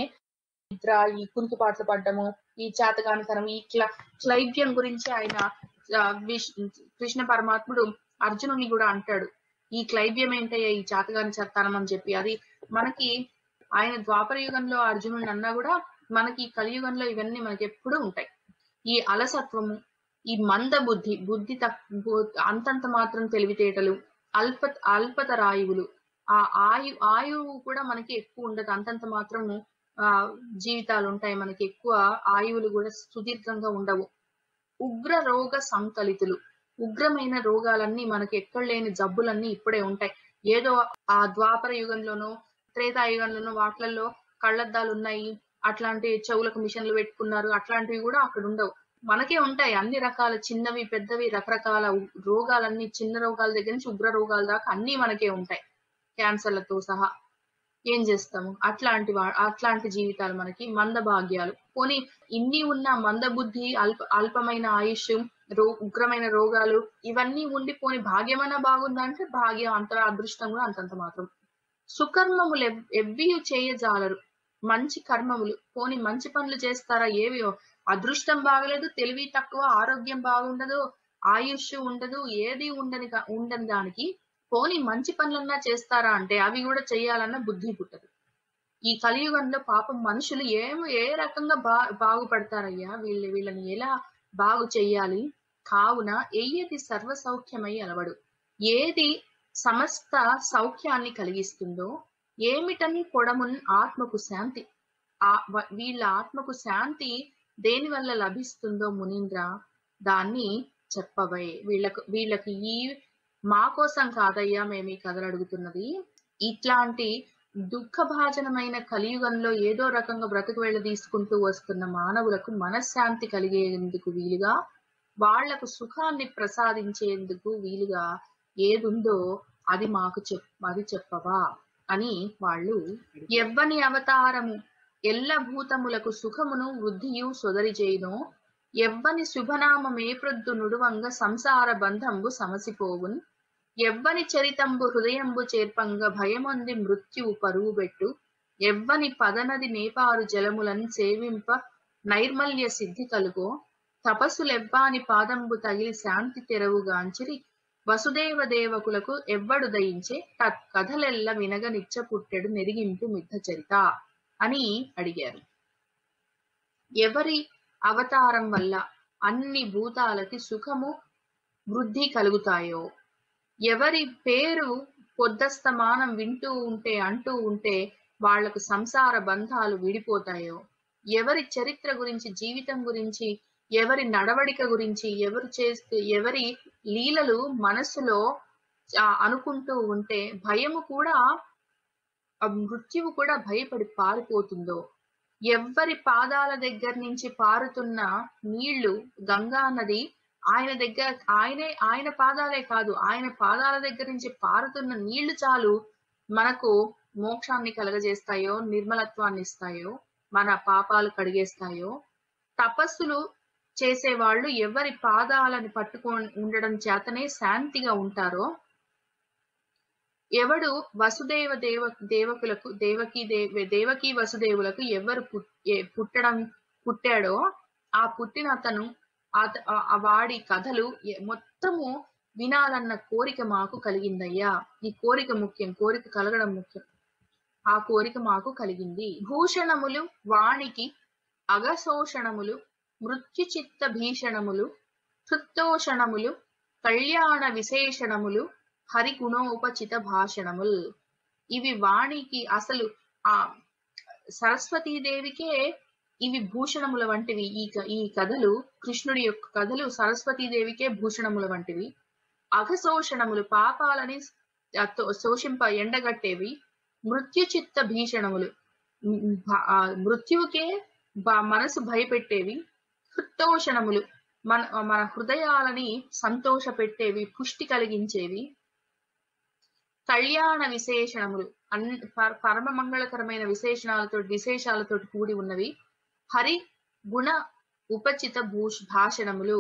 నిద్ర, ఈ కునికిపాట్లు పడ్డము, ఈ చేతగానితనం, ఈ క్లైబ్యం గురించి ఆయన కృష్ణ పరమాత్ముడు అర్జునుని కూడా అంటాడు. ఈ క్లైబ్యం ఏంటయ్యా, ఈ చేతగాని చెత్తానం అని చెప్పి. అది మనకి ఆయన ద్వాపర యుగంలో అర్జునుని అన్నా కూడా మనకి కలియుగంలో ఇవన్నీ మనకి ఎప్పుడూ ఉంటాయి. ఈ అలసత్వము, ఈ మంద బుద్ధి అంతంత మాత్రం తెలివితేటలు, అల్పతరాయువులు, ఆ ఆయువు కూడా మనకి ఎక్కువ ఉండదు. అంతంత మాత్రము జీవితాలు ఉంటాయి మనకి. ఎక్కువ ఆయువులు కూడా సుదీర్ఘంగా ఉండవు. ఉగ్ర రోగ సంకలితులు, ఉగ్రమైన రోగాలన్నీ మనకి ఎక్కడ లేని జబ్బులన్నీ ఇప్పుడే ఉంటాయి. ఏదో ఆ ద్వాపర యుగంలోనో త్రేతాయుగంలోనో వాటిలలో కళ్ళద్దాలు ఉన్నాయి, అట్లాంటి చెవులకు మిషన్లు పెట్టుకున్నారు, అట్లాంటివి కూడా అక్కడ ఉండవు. మనకే ఉంటాయి అన్ని రకాల చిన్నవి పెద్దవి రకరకాల రోగాలన్నీ, చిన్న రోగాల దగ్గర నుంచి ఉగ్ర రోగాల దాకా అన్ని మనకే ఉంటాయి, క్యాన్సర్లతో సహా. ఏం చేస్తాము? అట్లాంటి జీవితాలు మనకి. మందభాగ్యాలు, పోనీ ఇన్ని ఉన్న మందబుద్ధి, అల్పమైన ఆయుష్, ఉగ్రమైన రోగాలు ఇవన్నీ ఉండి పోని భాగ్యమైనా బాగుందా అంటే భాగ్యం అంత, అదృష్టం కూడా అంతంత మాత్రం. సుకర్మములు ఎవ్వియు చేయజాలరు. మంచి కర్మములు, పోని మంచి పనులు చేస్తారా? ఏవియో. అదృష్టం బాగలేదు, తెలివి తక్కువ, ఆరోగ్యం బాగుండదు, ఆయుష్ ఉండదు, ఏది ఉండని దానికి పోని మంచి పనులన్నా చేస్తారా అంటే అవి కూడా చెయ్యాలన్న బుద్ధి పుట్టదు. ఈ కలియుగంలో పాపం మనుషులు ఏ రకంగా బాగుపడతారయ్యా? వీళ్ళని ఎలా బాగు చెయ్యాలి? కావున ఎయ్యది సర్వసౌఖ్యమై అలవడు. ఏది సమస్త సౌఖ్యాన్ని కలిగిస్తుందో, ఏమిటని కొడమున్ ఆత్మకు శాంతి. వీళ్ళ ఆత్మకు శాంతి దేని వల్ల లభిస్తుందో మునీంద్ర దాన్ని చెప్పవే. వీళ్ళకి ఈ మా కోసం కాదయ్యా మేము ఈ కథలు అడుగుతున్నది. ఇట్లాంటి దుఃఖభాజనమైన కలియుగంలో ఏదో రకంగా బ్రతుకు వెళ్ళ తీసుకుంటూ వస్తున్న మానవులకు మనశ్శాంతి కలిగేందుకు వీలుగా, వాళ్లకు సుఖాన్ని ప్రసాదించేందుకు వీలుగా ఏదుందో అది మాకు అది చెప్పవా అని వాళ్ళు. ఎవ్వని అవతారము ఎల్ల భూతములకు సుఖమును వృద్ధియు సొదరి చేయునో, ఎవ్వని శుభనామమే ప్రొద్దు నుడువంగ సంసార బంధంబు సమసిపోవున్, ఎవ్వని చరితంబు హృదయంబు చేర్పంగ భయమొంది మృత్యువు పరువు పెట్టు, ఎవ్వని పదనది నేపారు జలములను సేవింప నైర్మల్య సిద్ధి కలుగో, తపస్సులెవ్వాని పాదంబు తగిలి శాంతి తెరవుగాంచిరి, వసుదేవ దేవకులకు ఎవ్వడు దయించే కథలెల్ల వినగ నిచ్చ పుట్టెడు నెరిగింపు మిథ చరిత అని అడిగారు. ఎవరి అవతారం వల్ల అన్ని భూతాలకి సుఖము వృద్ధి కలుగుతాయో, ఎవరి పేరు పొద్దస్తమానం అంటూ ఉంటే వాళ్లకు సంసార బంధాలు విడిపోతాయో, ఎవరి చరిత్ర గురించి, జీవితం గురించి, ఎవరి నడవడిక గురించి, ఎవరి లీలలు మనసులో అనుకుంటూ ఉంటే భయము కూడా, మృత్యువు కూడా భయపడి పారిపోతుందో, ఎవ్వరి పాదాల దగ్గర నుంచి పారుతున్న నీళ్లు గంగా నది ఆయన దగ్గర ఆయన పాదాలే కాదు, ఆయన పాదాల దగ్గర నుంచి పారుతున్న నీళ్లు చాలు మనకు మోక్షాన్ని కలగజేస్తాయో, నిర్మలత్వాన్ని ఇస్తాయో, మన పాపాలు కడిగేస్తాయో. తపస్సులు చేసేవాళ్ళు ఎవరి పాదాలను పట్టుకొని ఉండడం చేతనే శాంతిగా ఉంటారో, ఎవడు వసుదేవ దేవకులకు దేవకీ వసుదేవులకు ఎవరు పుట్టాడో ఆ పుట్టిన అతను వాడి కథలు మొత్తము వినాలన్న కోరిక మాకు కలిగిందయ్యా. ఈ కోరిక ముఖ్యం, కోరిక కలగడం ముఖ్యం. ఆ కోరిక మాకు కలిగింది. భూషణములు వాణికి అగశోషణములు, మృత్యుచిత్త భీషణములు, హృత్తోషణములు, కళ్యాణ విశేషణములు, హరిగుణోపచిత భాషణముల్. ఇవి వాణికి అసలు ఆ సరస్వతీదేవికే ఇవి భూషణముల వంటివి. ఈ కథలు, కృష్ణుడి యొక్క కథలు సరస్వతీదేవికే భూషణముల వంటివి. అఘశోషణములు పాపాలని ఎండగట్టేవి. మృత్యుచిత్త భీషణములు మృత్యువుకే మనసు భయపెట్టేవి. హృత్తోషణములు మన హృదయాలని సంతోష పెట్టేవి, పుష్టి కలిగించేవి. కళ్యాణ విశేషణములు పరమ మంగళకరమైన విశేషాలతో కూడి ఉన్నవి. హరి గుణ ఉపచిత భాషణములు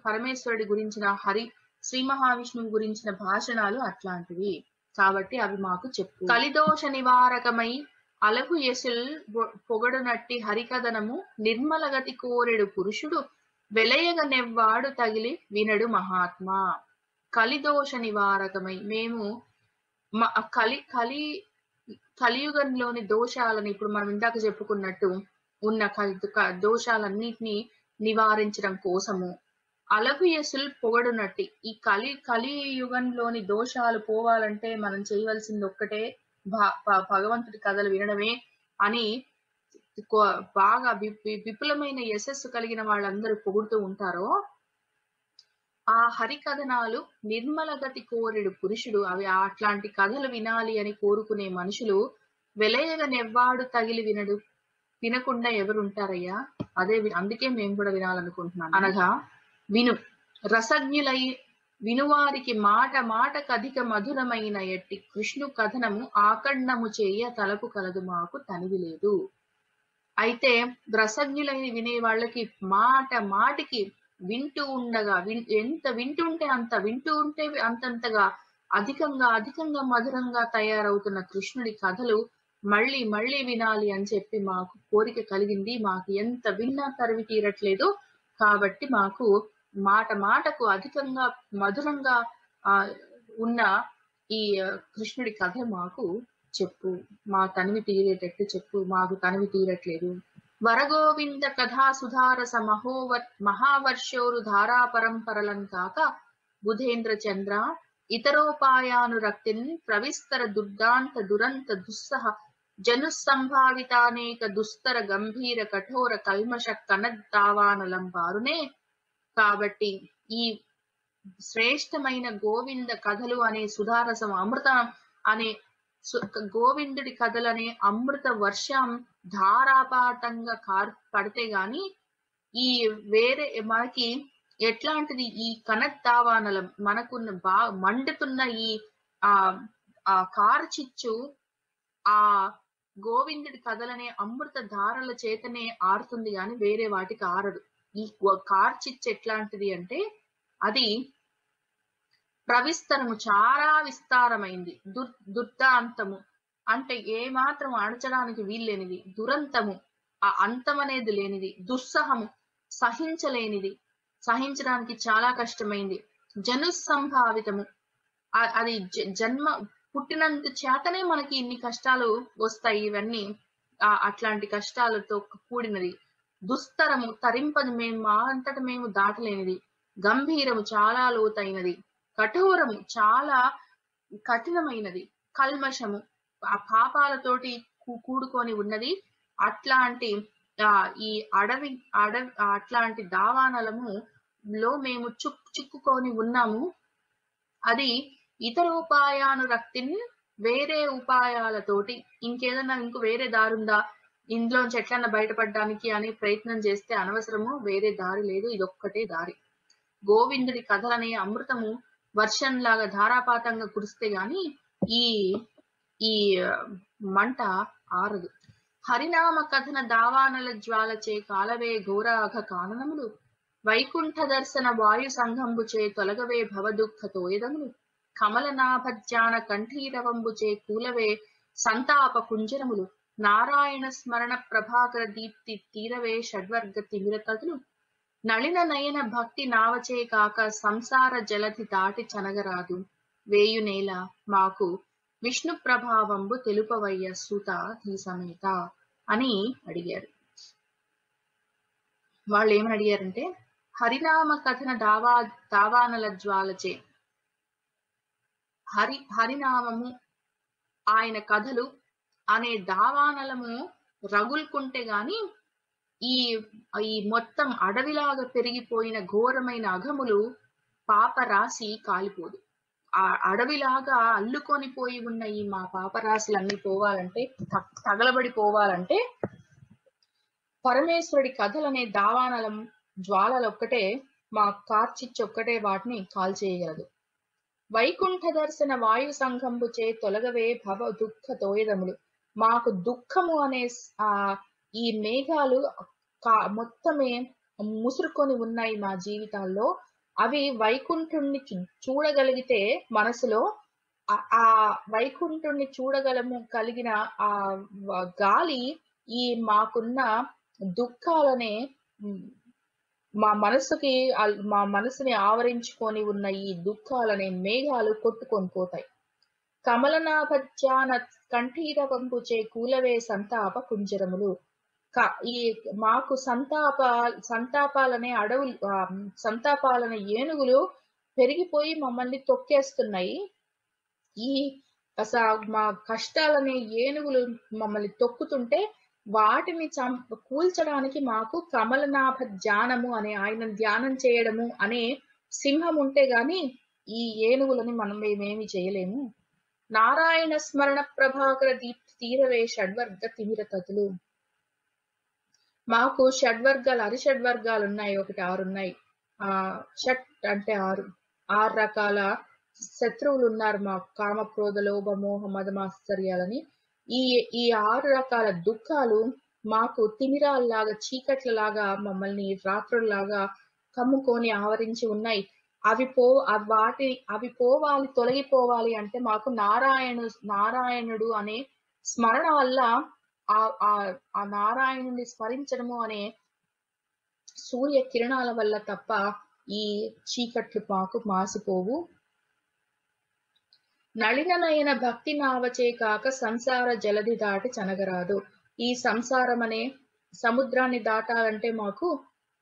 పరమేశ్వరుడి గురించిన, హరి శ్రీ మహావిష్ణువు గురించిన భాషణాలు అట్లాంటివి. కాబట్టి అవి మాకు చెప్పు. కలిదోష నివారకమై అలగు యశుల్ పొగడునట్టి హరికథనము నిర్మలగతి కోరెడు పురుషుడు వెలయగ నెవ్వాడు తగిలి వినడు మహాత్మా. కలిదోష నివారకమై మేము కలియుగంలోని దోషాలని, ఇప్పుడు మనం ఇందాక చెప్పుకున్నట్టు ఉన్న దోషాలన్నిటినీ నివారించడం కోసము అలగు యశుల్ పొగడునట్టి ఈ కలియుగంలోని దోషాలు పోవాలంటే మనం చేయవలసింది ఒక్కటే, భగవంతుడి కథలు వినడమే అని బాగా విపులమైన యశస్సు కలిగిన వాళ్ళందరూ పొగుడుతూ ఉంటారో ఆ హరి కథనాలు నిర్మల గతి కోరెడు పురుషుడు, అవి అట్లాంటి కథలు వినాలి అని కోరుకునే మనుషులు వెలయగ నెవ్వాడు తగిలి వినకుండా ఎవరుంటారయ్యా? అందుకే మేము కూడా వినాలనుకుంటున్నాం. అనగా విను రసజ్ఞులై వినువారికి మాట మాటకధిక మధురమైన ఎట్టి కృష్ణు కథనము ఆకర్ణము చేయ తలపు కలదు మాకు తనివి లేదు. అయితే రసజ్ఞులైన వినే వాళ్ళకి మాట మాటికి వింటూ ఉండగా ఎంత వింటుంటే అంతంతగా అధికంగా మధురంగా తయారవుతున్న కృష్ణుడి కథలు మళ్ళీ మళ్ళీ వినాలి అని చెప్పి మాకు కోరిక కలిగింది. మాకు ఎంత విన్నా తరివి తీరట్లేదు. కాబట్టి మాకు మాట మాటకు అధికంగా మధురంగా ఉన్న ఈ కృష్ణుడి కథ మాకు చెప్పు, మా తనివి తీరేటట్టు చెప్పు, మాకు తనివి తీరట్లేదు. వరగోవింద కథా సుధారస మహావర్షోరు ధారా పరంపరలం కాక బుధేంద్ర చంద్ర ఇతరోపాయానురక్తిన్ ప్రవిస్తర దుర్దాంత దురంత దుస్సహ జనుస్సంభావితానేక దుస్తర గంభీర కఠోర కల్మష కనద్దావానలం పారునే. కాబట్టి ఈ శ్రేష్టమైన గోవింద కథలు అనే సుధారసం, అమృతం అనే గోవిందుడి కథలనే అమృత వర్షం ధారాపాతంగా పడితే గాని ఈ వేరే మనకి ఎట్లాంటిది ఈ కనత్తావానలం మనకున్న మండుతున్న ఈ ఆ కార్చిచ్చు ఆ గోవిందుడి కథలనే అమృత ధారల చేతనే ఆరుతుంది గాని వేరే వాటికి ఆరదు. ఈ కార్చిచ్చు ఎట్లాంటిది అంటే అది ప్రవిస్తరము, చాలా విస్తారమైంది. దుర్దాంతము అంటే ఏ మాత్రం అణచడానికి వీల్లేనిది. దురంతము ఆ అంతం అనేది లేనిది. దుస్సహము సహించలేనిది, సహించడానికి చాలా కష్టమైంది. జనుస్సంభావితము అది జన్మ పుట్టినంత చేతనే మనకి ఇన్ని కష్టాలు వస్తాయి. ఇవన్నీ అట్లాంటి కష్టాలతో కూడినది. దుస్తరము తరింపదు, మేము మా అంతట మేము దాటలేనిది. గంభీరము చాలా లోతైనది. కఠోరము చాలా కఠినమైనది. కల్మషము ఆ పాపాలతోటి కూడుకొని ఉన్నది. అట్లాంటి ఈ అట్లాంటి దావానలము లో మేము చిక్కుకొని ఉన్నాము. అది ఇతరోపాయానురక్తిని వేరే ఉపాయాలతోటి ఇంకేదన్నా వేరే దారుందా, ఇందులోంచి ఎట్లన్నా బయటపడడానికి అని ప్రయత్నం చేస్తే అనవసరము, వేరే దారి లేదు, ఇదొక్కటే దారి. గోవిందుడి కథలనే అమృతము వర్షంలాగా ధారాపాతంగా కురిస్తే గాని ఈ ఈ మంట ఆరదు. హరినామ కథన దావానల జ్వాలచే కాలవే ఘోరాఘ కాననములు, వైకుంఠ దర్శన వాయు సంఘంబుచే తొలగవే భవదుఃఖ తోయదములు, కమలనాభజ్ఞాన కంఠీరవంబుచే కూలవే సంతాప కుంజరములు, నారాయణ స్మరణ ప్రభాకర దీప్తి తీరవే షడ్వర్గ తిమిరతలు, నళిన నయన భక్తి నావచే కాక సంసార జలధి దాటి చనగరాదు, వేయునేల మాకు విష్ణు ప్రభావంబు తెలుపవయ్య సూత ధీ సమేత అని అడిగారు. వాళ్ళు ఏమని అడిగారంటే, హరినామ కథన దావానల జ్వాలచే, హరినామము ఆయన కథలు అనే దావానలము రగులుకుంటే గాని ఈ ఈ మొత్తం అడవిలాగా పెరిగిపోయిన ఘోరమైన అఘములు పాపరాశి కాలిపోదు. ఆ అడవిలాగా అల్లుకొని పోయి ఉన్న ఈ మా పాపరాశులన్నీ పోవాలంటే, తగలబడి పోవాలంటే పరమేశ్వరుడి కథలనే దావానలం జ్వాలలొక్కటే, మా కార్చిచ్చొక్కటే వాటిని కాల్చేయగలదు. వైకుంఠ దర్శన వాయు సంఘంబుచే తొలగవే భవ దుఃఖ తోయదములు, మాకు దుఃఖము అనే ఈ మేఘాలు మొత్తమే ముసురుకొని ఉన్నాయి మా జీవితాల్లో. అవి వైకుంఠుణ్ణి చూడగలిగితే మనసులో ఆ వైకుంఠుణ్ణి చూడగలము కలిగిన ఆ గాలి ఈ మాకున్న దుఃఖాలనే మా మనసుని ఆవరించుకొని ఉన్న ఈ దుఃఖాలనే మేఘాలు కొట్టుకొని పోతాయి. కమలనాభజ్ఞాన కంఠీరవంబుచే కూలవే సంతాప కుంజరములు, ఈ మాకు సంతాపాలనే అడవులు, సంతాపాలనే ఏనుగులు పెరిగిపోయి మమ్మల్ని తొక్కేస్తున్నాయి. ఈ మా కష్టాలనే ఏనుగులు మమ్మల్ని తొక్కుతుంటే వాటిని కూల్చడానికి మాకు కమలనాభ ధ్యానము అనే, ఆయన ధ్యానం చేయడము అనే సింహం ఉంటే గాని ఈ ఏనుగులని మేమేమి చేయలేము. నారాయణ స్మరణ ప్రభాకర దీప్తి తీరవే షడ్వర్గ తిమిరతతులు, మాకు షడ్వర్గాలు, అరిషడ్వర్గాలు ఉన్నాయి, ఒకటి 6 ఉన్నాయి. షట్ అంటే 6 రకాల శత్రువులు ఉన్నారు మాకు, కామ క్రోధ లోభ మోహ మద మాత్సర్యాలని. ఈ 6 రకాల దుఃఖాలు మాకు తిమిరాల్లాగా, చీకట్లలాగా మమ్మల్ని రాత్రుల్లాగా కమ్ముకొని ఆవరించి ఉన్నాయి. అవి పోవాలి, తొలగిపోవాలి అంటే మాకు నారాయణుడు అనే స్మరణ వల్ల, ఆ నారాయణుని స్మరించడము అనే సూర్య కిరణాల వల్ల తప్ప ఈ చీకట్లు మాకు మాసిపోవు. నళిన నయన భక్తి నావచే కాక సంసార జలధి దాటి చనగరాదు, ఈ సంసారం అనే సముద్రాన్ని దాటాలంటే మాకు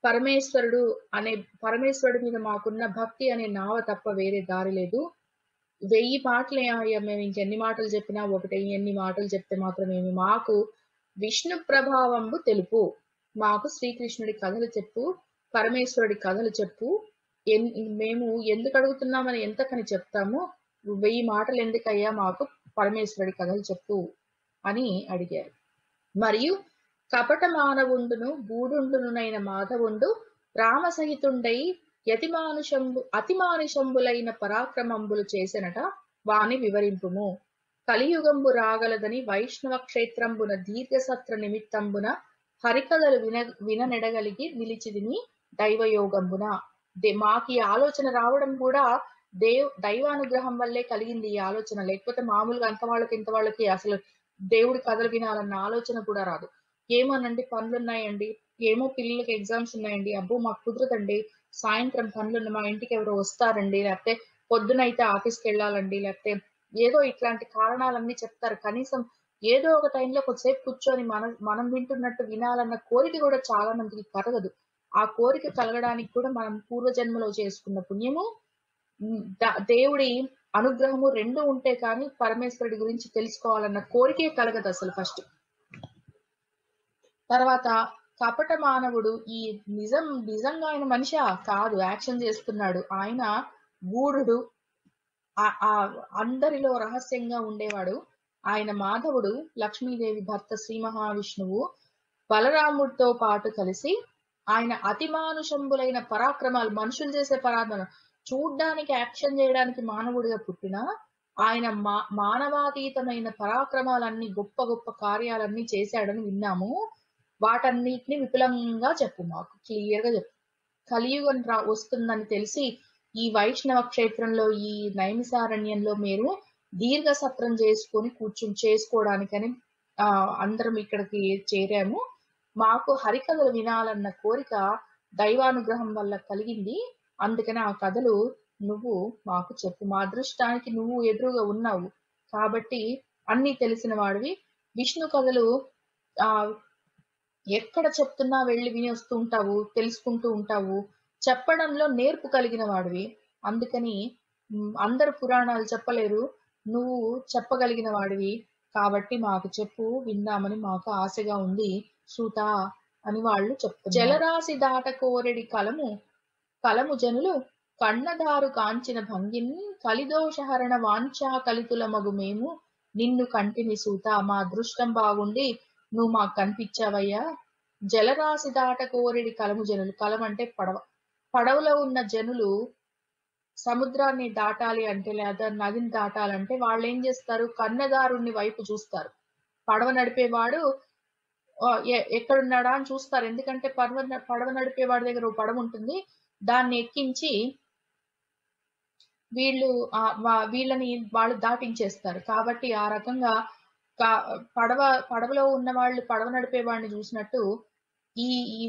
పరమేశ్వరుడి మీద మాకున్న భక్తి అనే నావ తప్ప వేరే దారి లేదు. 1000 మాటలు మేము ఇంకెన్ని మాటలు చెప్పినా ఒకటే, ఎన్ని మాటలు చెప్తే మాత్రమేమి, మాకు విష్ణు ప్రభావంబు తెలుపు, మాకు శ్రీకృష్ణుడి కథలు చెప్పు, పరమేశ్వరుడి కథలు చెప్పు. మేము ఎందుకు అడుగుతున్నామని ఎంతకని చెప్తాము, 1000 మాటలు ఎందుకయ్యా, మాకు పరమేశ్వరుడి కథలు చెప్పు అని అడిగారు. మరియు కపట మానవుండును గూఢుండునైన మాధవుండు రామసహితుండై అతిమానుషంబులైన పరాక్రమంబులు చేసెనట, వాని వివరింపుము. కలియుగంబు రాగలదని వైష్ణవ క్షేత్రంబున దీర్ఘసత్ర నిమిత్తంబున హరికథలు విననెడగలిగి నిలిచిదిని దైవయోగంబున. మాకు ఈ ఆలోచన రావడం కూడా దైవానుగ్రహం వల్లే కలిగింది ఈ ఆలోచన. లేకపోతే మామూలుగా అంత వాళ్ళకి ఇంత వాళ్ళకి అసలు దేవుడి కథలు వినాలన్న ఆలోచన కూడా రాదు. ఏమోనండి పనులున్నాయండి, ఏమో పిల్లలకి ఎగ్జామ్స్ ఉన్నాయండి, అబ్బో మాకు కుదరదండి, సాయంత్రం పనులున్న మా ఇంటికి ఎవరో వస్తారండి, లేకపోతే పొద్దునైతే ఆఫీస్కి వెళ్ళాలండి, లేకపోతే ఏదో ఇట్లాంటి కారణాలన్నీ చెప్తారు. కనీసం ఏదో ఒక టైంలో కొద్దిసేపు కూర్చొని మనం వింటున్నట్టు వినాలన్న కోరిక కూడా చాలా మందికి కలగదు. ఆ కోరిక కలగడానికి కూడా మనం పూర్వజన్మలో చేసుకున్న పుణ్యము, దేవుడి అనుగ్రహము 2 ఉంటే కానీ పరమేశ్వరుడి గురించి తెలుసుకోవాలన్న కోరికే కలగదు అసలు ఫస్ట్. తర్వాత కపట మానవుడు, ఈ నిజంగా ఆయన మనిషా కాదు, యాక్షన్ చేస్తున్నాడు. ఆయన గూఢుడు, అందరిలో రహస్యంగా ఉండేవాడు. ఆయన మాధవుడు లక్ష్మీదేవి భర్త శ్రీ మహావిష్ణువు బలరాముడితో పాటు కలిసి ఆయన అతిమానుషంబులైన పరాక్రమాలు, మనుషులు చేసే పరాక్రమాలు చూడ్డానికి, యాక్షన్ చేయడానికి మానవుడిగా పుట్టిన ఆయన మానవాతీతమైన పరాక్రమాలన్నీ, గొప్ప గొప్ప కార్యాలన్నీ చేశాడని విన్నాము. వాటన్నిటిని విపులంగా చెప్పు, మాకు క్లియర్ గా చెప్పు. కలియుగం వస్తుందని తెలిసి ఈ వైష్ణవ క్షేత్రంలో, ఈ నైమిసారణ్యంలో మీరు దీర్ఘ సత్రం చేసుకోవడానికని అందరం ఇక్కడికి చేరాము. మాకు హరికథలు వినాలన్న కోరిక దైవానుగ్రహం వల్ల కలిగింది. అందుకని ఆ కథలు నువ్వు మాకు చెప్పు. మా అదృష్టానికి నువ్వు ఎదురుగా ఉన్నావు కాబట్టి అన్ని తెలిసిన వాడివి. విష్ణు కథలు ఎక్కడ చెప్తున్నా వెళ్ళి విని వస్తూ ఉంటావు, తెలుసుకుంటూ ఉంటావు. చెప్పడంలో నేర్పు కలిగిన వాడివి. అందుకని అందరు పురాణాలు చెప్పలేరు, నువ్వు చెప్పగలిగిన వాడివి కాబట్టి మాకు చెప్పు, విందామని మాకు ఆశగా ఉంది సూత అని వాళ్ళు చెప్తారు. జలరాశి దాట కోరెడి కలము జనులు కన్నదారు కాంచిన భంగిన్ కలిదోషహరణ వాంఛా కలితుల మగు మేము నిన్ను కంటిని సూత. మా అదృష్టం బాగుండి నువ్వు మాకు కనిపించావయ్యా. జలరాశి దాట కోరెడి కలము జనులు, కలం అంటే పడవ. పడవలో ఉన్న జనులు సముద్రాన్ని దాటాలి అంటే, లేదా నదిని దాటాలంటే వాళ్ళు ఏం చేస్తారు, కన్నదారుణ్ణి వైపు చూస్తారు. పడవ నడిపేవాడు ఎక్కడున్నాడా అని చూస్తారు. ఎందుకంటే పడవ నడిపేవాడి దగ్గర ఓ పడవ ఉంటుంది, దాన్ని ఎక్కించి వీళ్ళని వాళ్ళు దాటించేస్తారు. కాబట్టి ఆ రకంగా పడవలో ఉన్న వాళ్ళు పడవ నడిపే వాడిని చూసినట్టు ఈ ఈ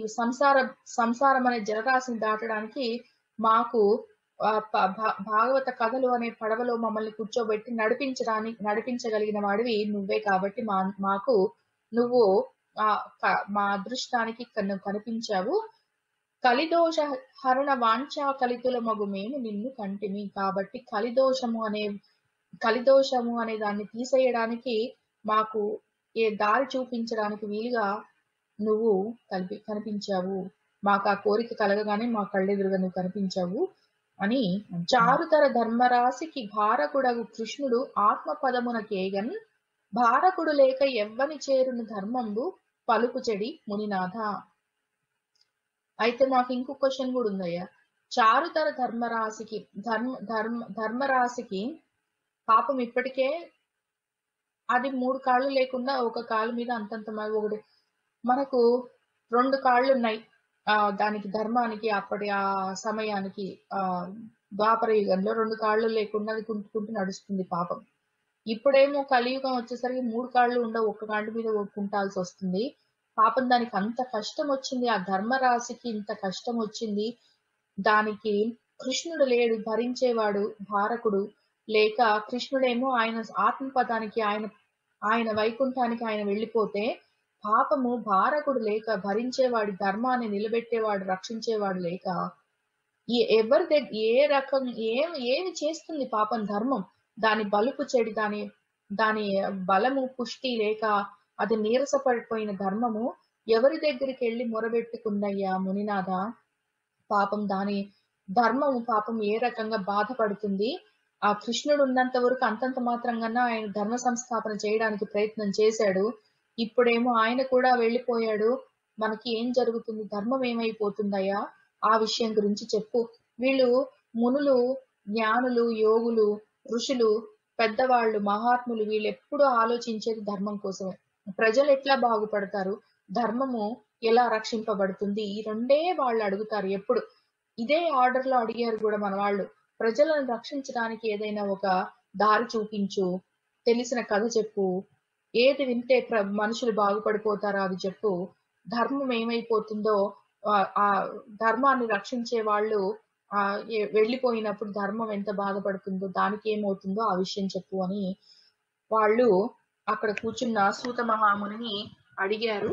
సంసారం అనే జలరాశిని దాటడానికి మాకు భాగవత కథలు అనే పడవలో మమ్మల్ని కూర్చోబెట్టి నడిపించగలిగిన వాడివి నువ్వే. కాబట్టి మాకు నువ్వు మా అదృష్టానికి కనిపించావు. కలిదోష హరణ వాంఛా కలితుల మగు మేము నిన్ను కంటిమి. కాబట్టి కలిదోషము అనే దాన్ని తీసేయడానికి, మాకు ఏ దారి చూపించడానికి వీలుగా నువ్వు కనిపించావు. మాకు ఆ కోరిక కలగగానే మా కళ్ళెదురుగా నువ్వు కనిపించావు అని. చారుతర ధర్మరాశికి భారకుడగు కృష్ణుడు ఆత్మ పదమున కేగన్ భారకుడు లేక ఎవ్వని చేరును ధర్మంబు పలుకు చెడి మునినాథ. అయితే మాకు ఇంకో క్వశ్చన్ కూడా ఉందయ్యా. చారుతర ధర్మరాశికి పాపం ఇప్పటికే అది 3 కాళ్ళు లేకుండా ఒక కాలు మీద అంతంత ఒకటి, మనకు 2 కాళ్ళు ఉన్నాయి. దానికి ధర్మానికి అప్పటి ఆ సమయానికి ద్వాపర యుగంలో 2 కాళ్ళు లేకుండా అది కుంటుకుంటూ నడుస్తుంది పాపం. ఇప్పుడేమో కలియుగం వచ్చేసరికి 3 కాళ్ళు ఉండవు, 1 కాళ్ళు మీద కుంటాల్సి వస్తుంది. పాపం దానికి అంత కష్టం వచ్చింది, ఆ ధర్మరాశికి ఇంత కష్టం వచ్చింది. దానికి కృష్ణుడు లేడు భరించేవాడు, భారకుడు లేక. కృష్ణుడేమో ఆయన ఆత్మపదానికి, ఆయన వైకుంఠానికి ఆయన వెళ్ళిపోతే పాపము భారకుడు లేక, భరించేవాడి ధర్మాన్ని నిలబెట్టేవాడు, రక్షించేవాడు లేక ఎవరి దగ్గర ఏ రకం ఏమి చేస్తుంది పాపం ధర్మం. దాని బలుపు చెడి, దాని బలము పుష్టి లేక అది నీరసపడిపోయిన ధర్మము ఎవరి దగ్గరికి వెళ్ళి మొరబెట్టుకుందయ్యా మునినాథ. పాపం దాని ధర్మము పాపం ఏ రకంగా బాధపడుతుంది. ఆ కృష్ణుడు ఉన్నంత వరకు అంతంత మాత్రంగా ఆయన ధర్మ సంస్థాపన చేయడానికి ప్రయత్నం చేశాడు. ఇప్పుడేమో ఆయన కూడా వెళ్ళిపోయాడు. మనకి ఏం జరుగుతుంది, ధర్మం ఏమైపోతుందయ్యా, ఆ విషయం గురించి చెప్పు. వీళ్ళు మునులు, జ్ఞానులు, యోగులు, ఋషులు, పెద్దవాళ్ళు, మహాత్ములు వీళ్ళు ఎప్పుడూ ఆలోచించేది ధర్మం కోసమే. ప్రజలు ఎట్లా బాగుపడతారు, ధర్మము ఎలా రక్షింపబడుతుంది, ఈ రెండే వాళ్ళు అడుగుతారు ఎప్పుడు. ఇదే ఆర్డర్ లో అడిగారు కూడా మన వాళ్ళు. ప్రజలను రక్షించడానికి ఏదైనా ఒక దారి చూపించు, తెలిసిన కథ చెప్పు, ఏది వింటే మనుషులు బాగుపడిపోతారో అది చెప్పు, ధర్మం ఏమైపోతుందో, ఆ ధర్మాన్ని రక్షించే వాళ్ళు వెళ్ళిపోయినప్పుడు ధర్మం ఎంత బాధపడుతుందో, దానికి ఏమవుతుందో ఆ విషయం చెప్పు అని వాళ్ళు అక్కడ కూర్చున్న సూత మహామునిని అడిగారు.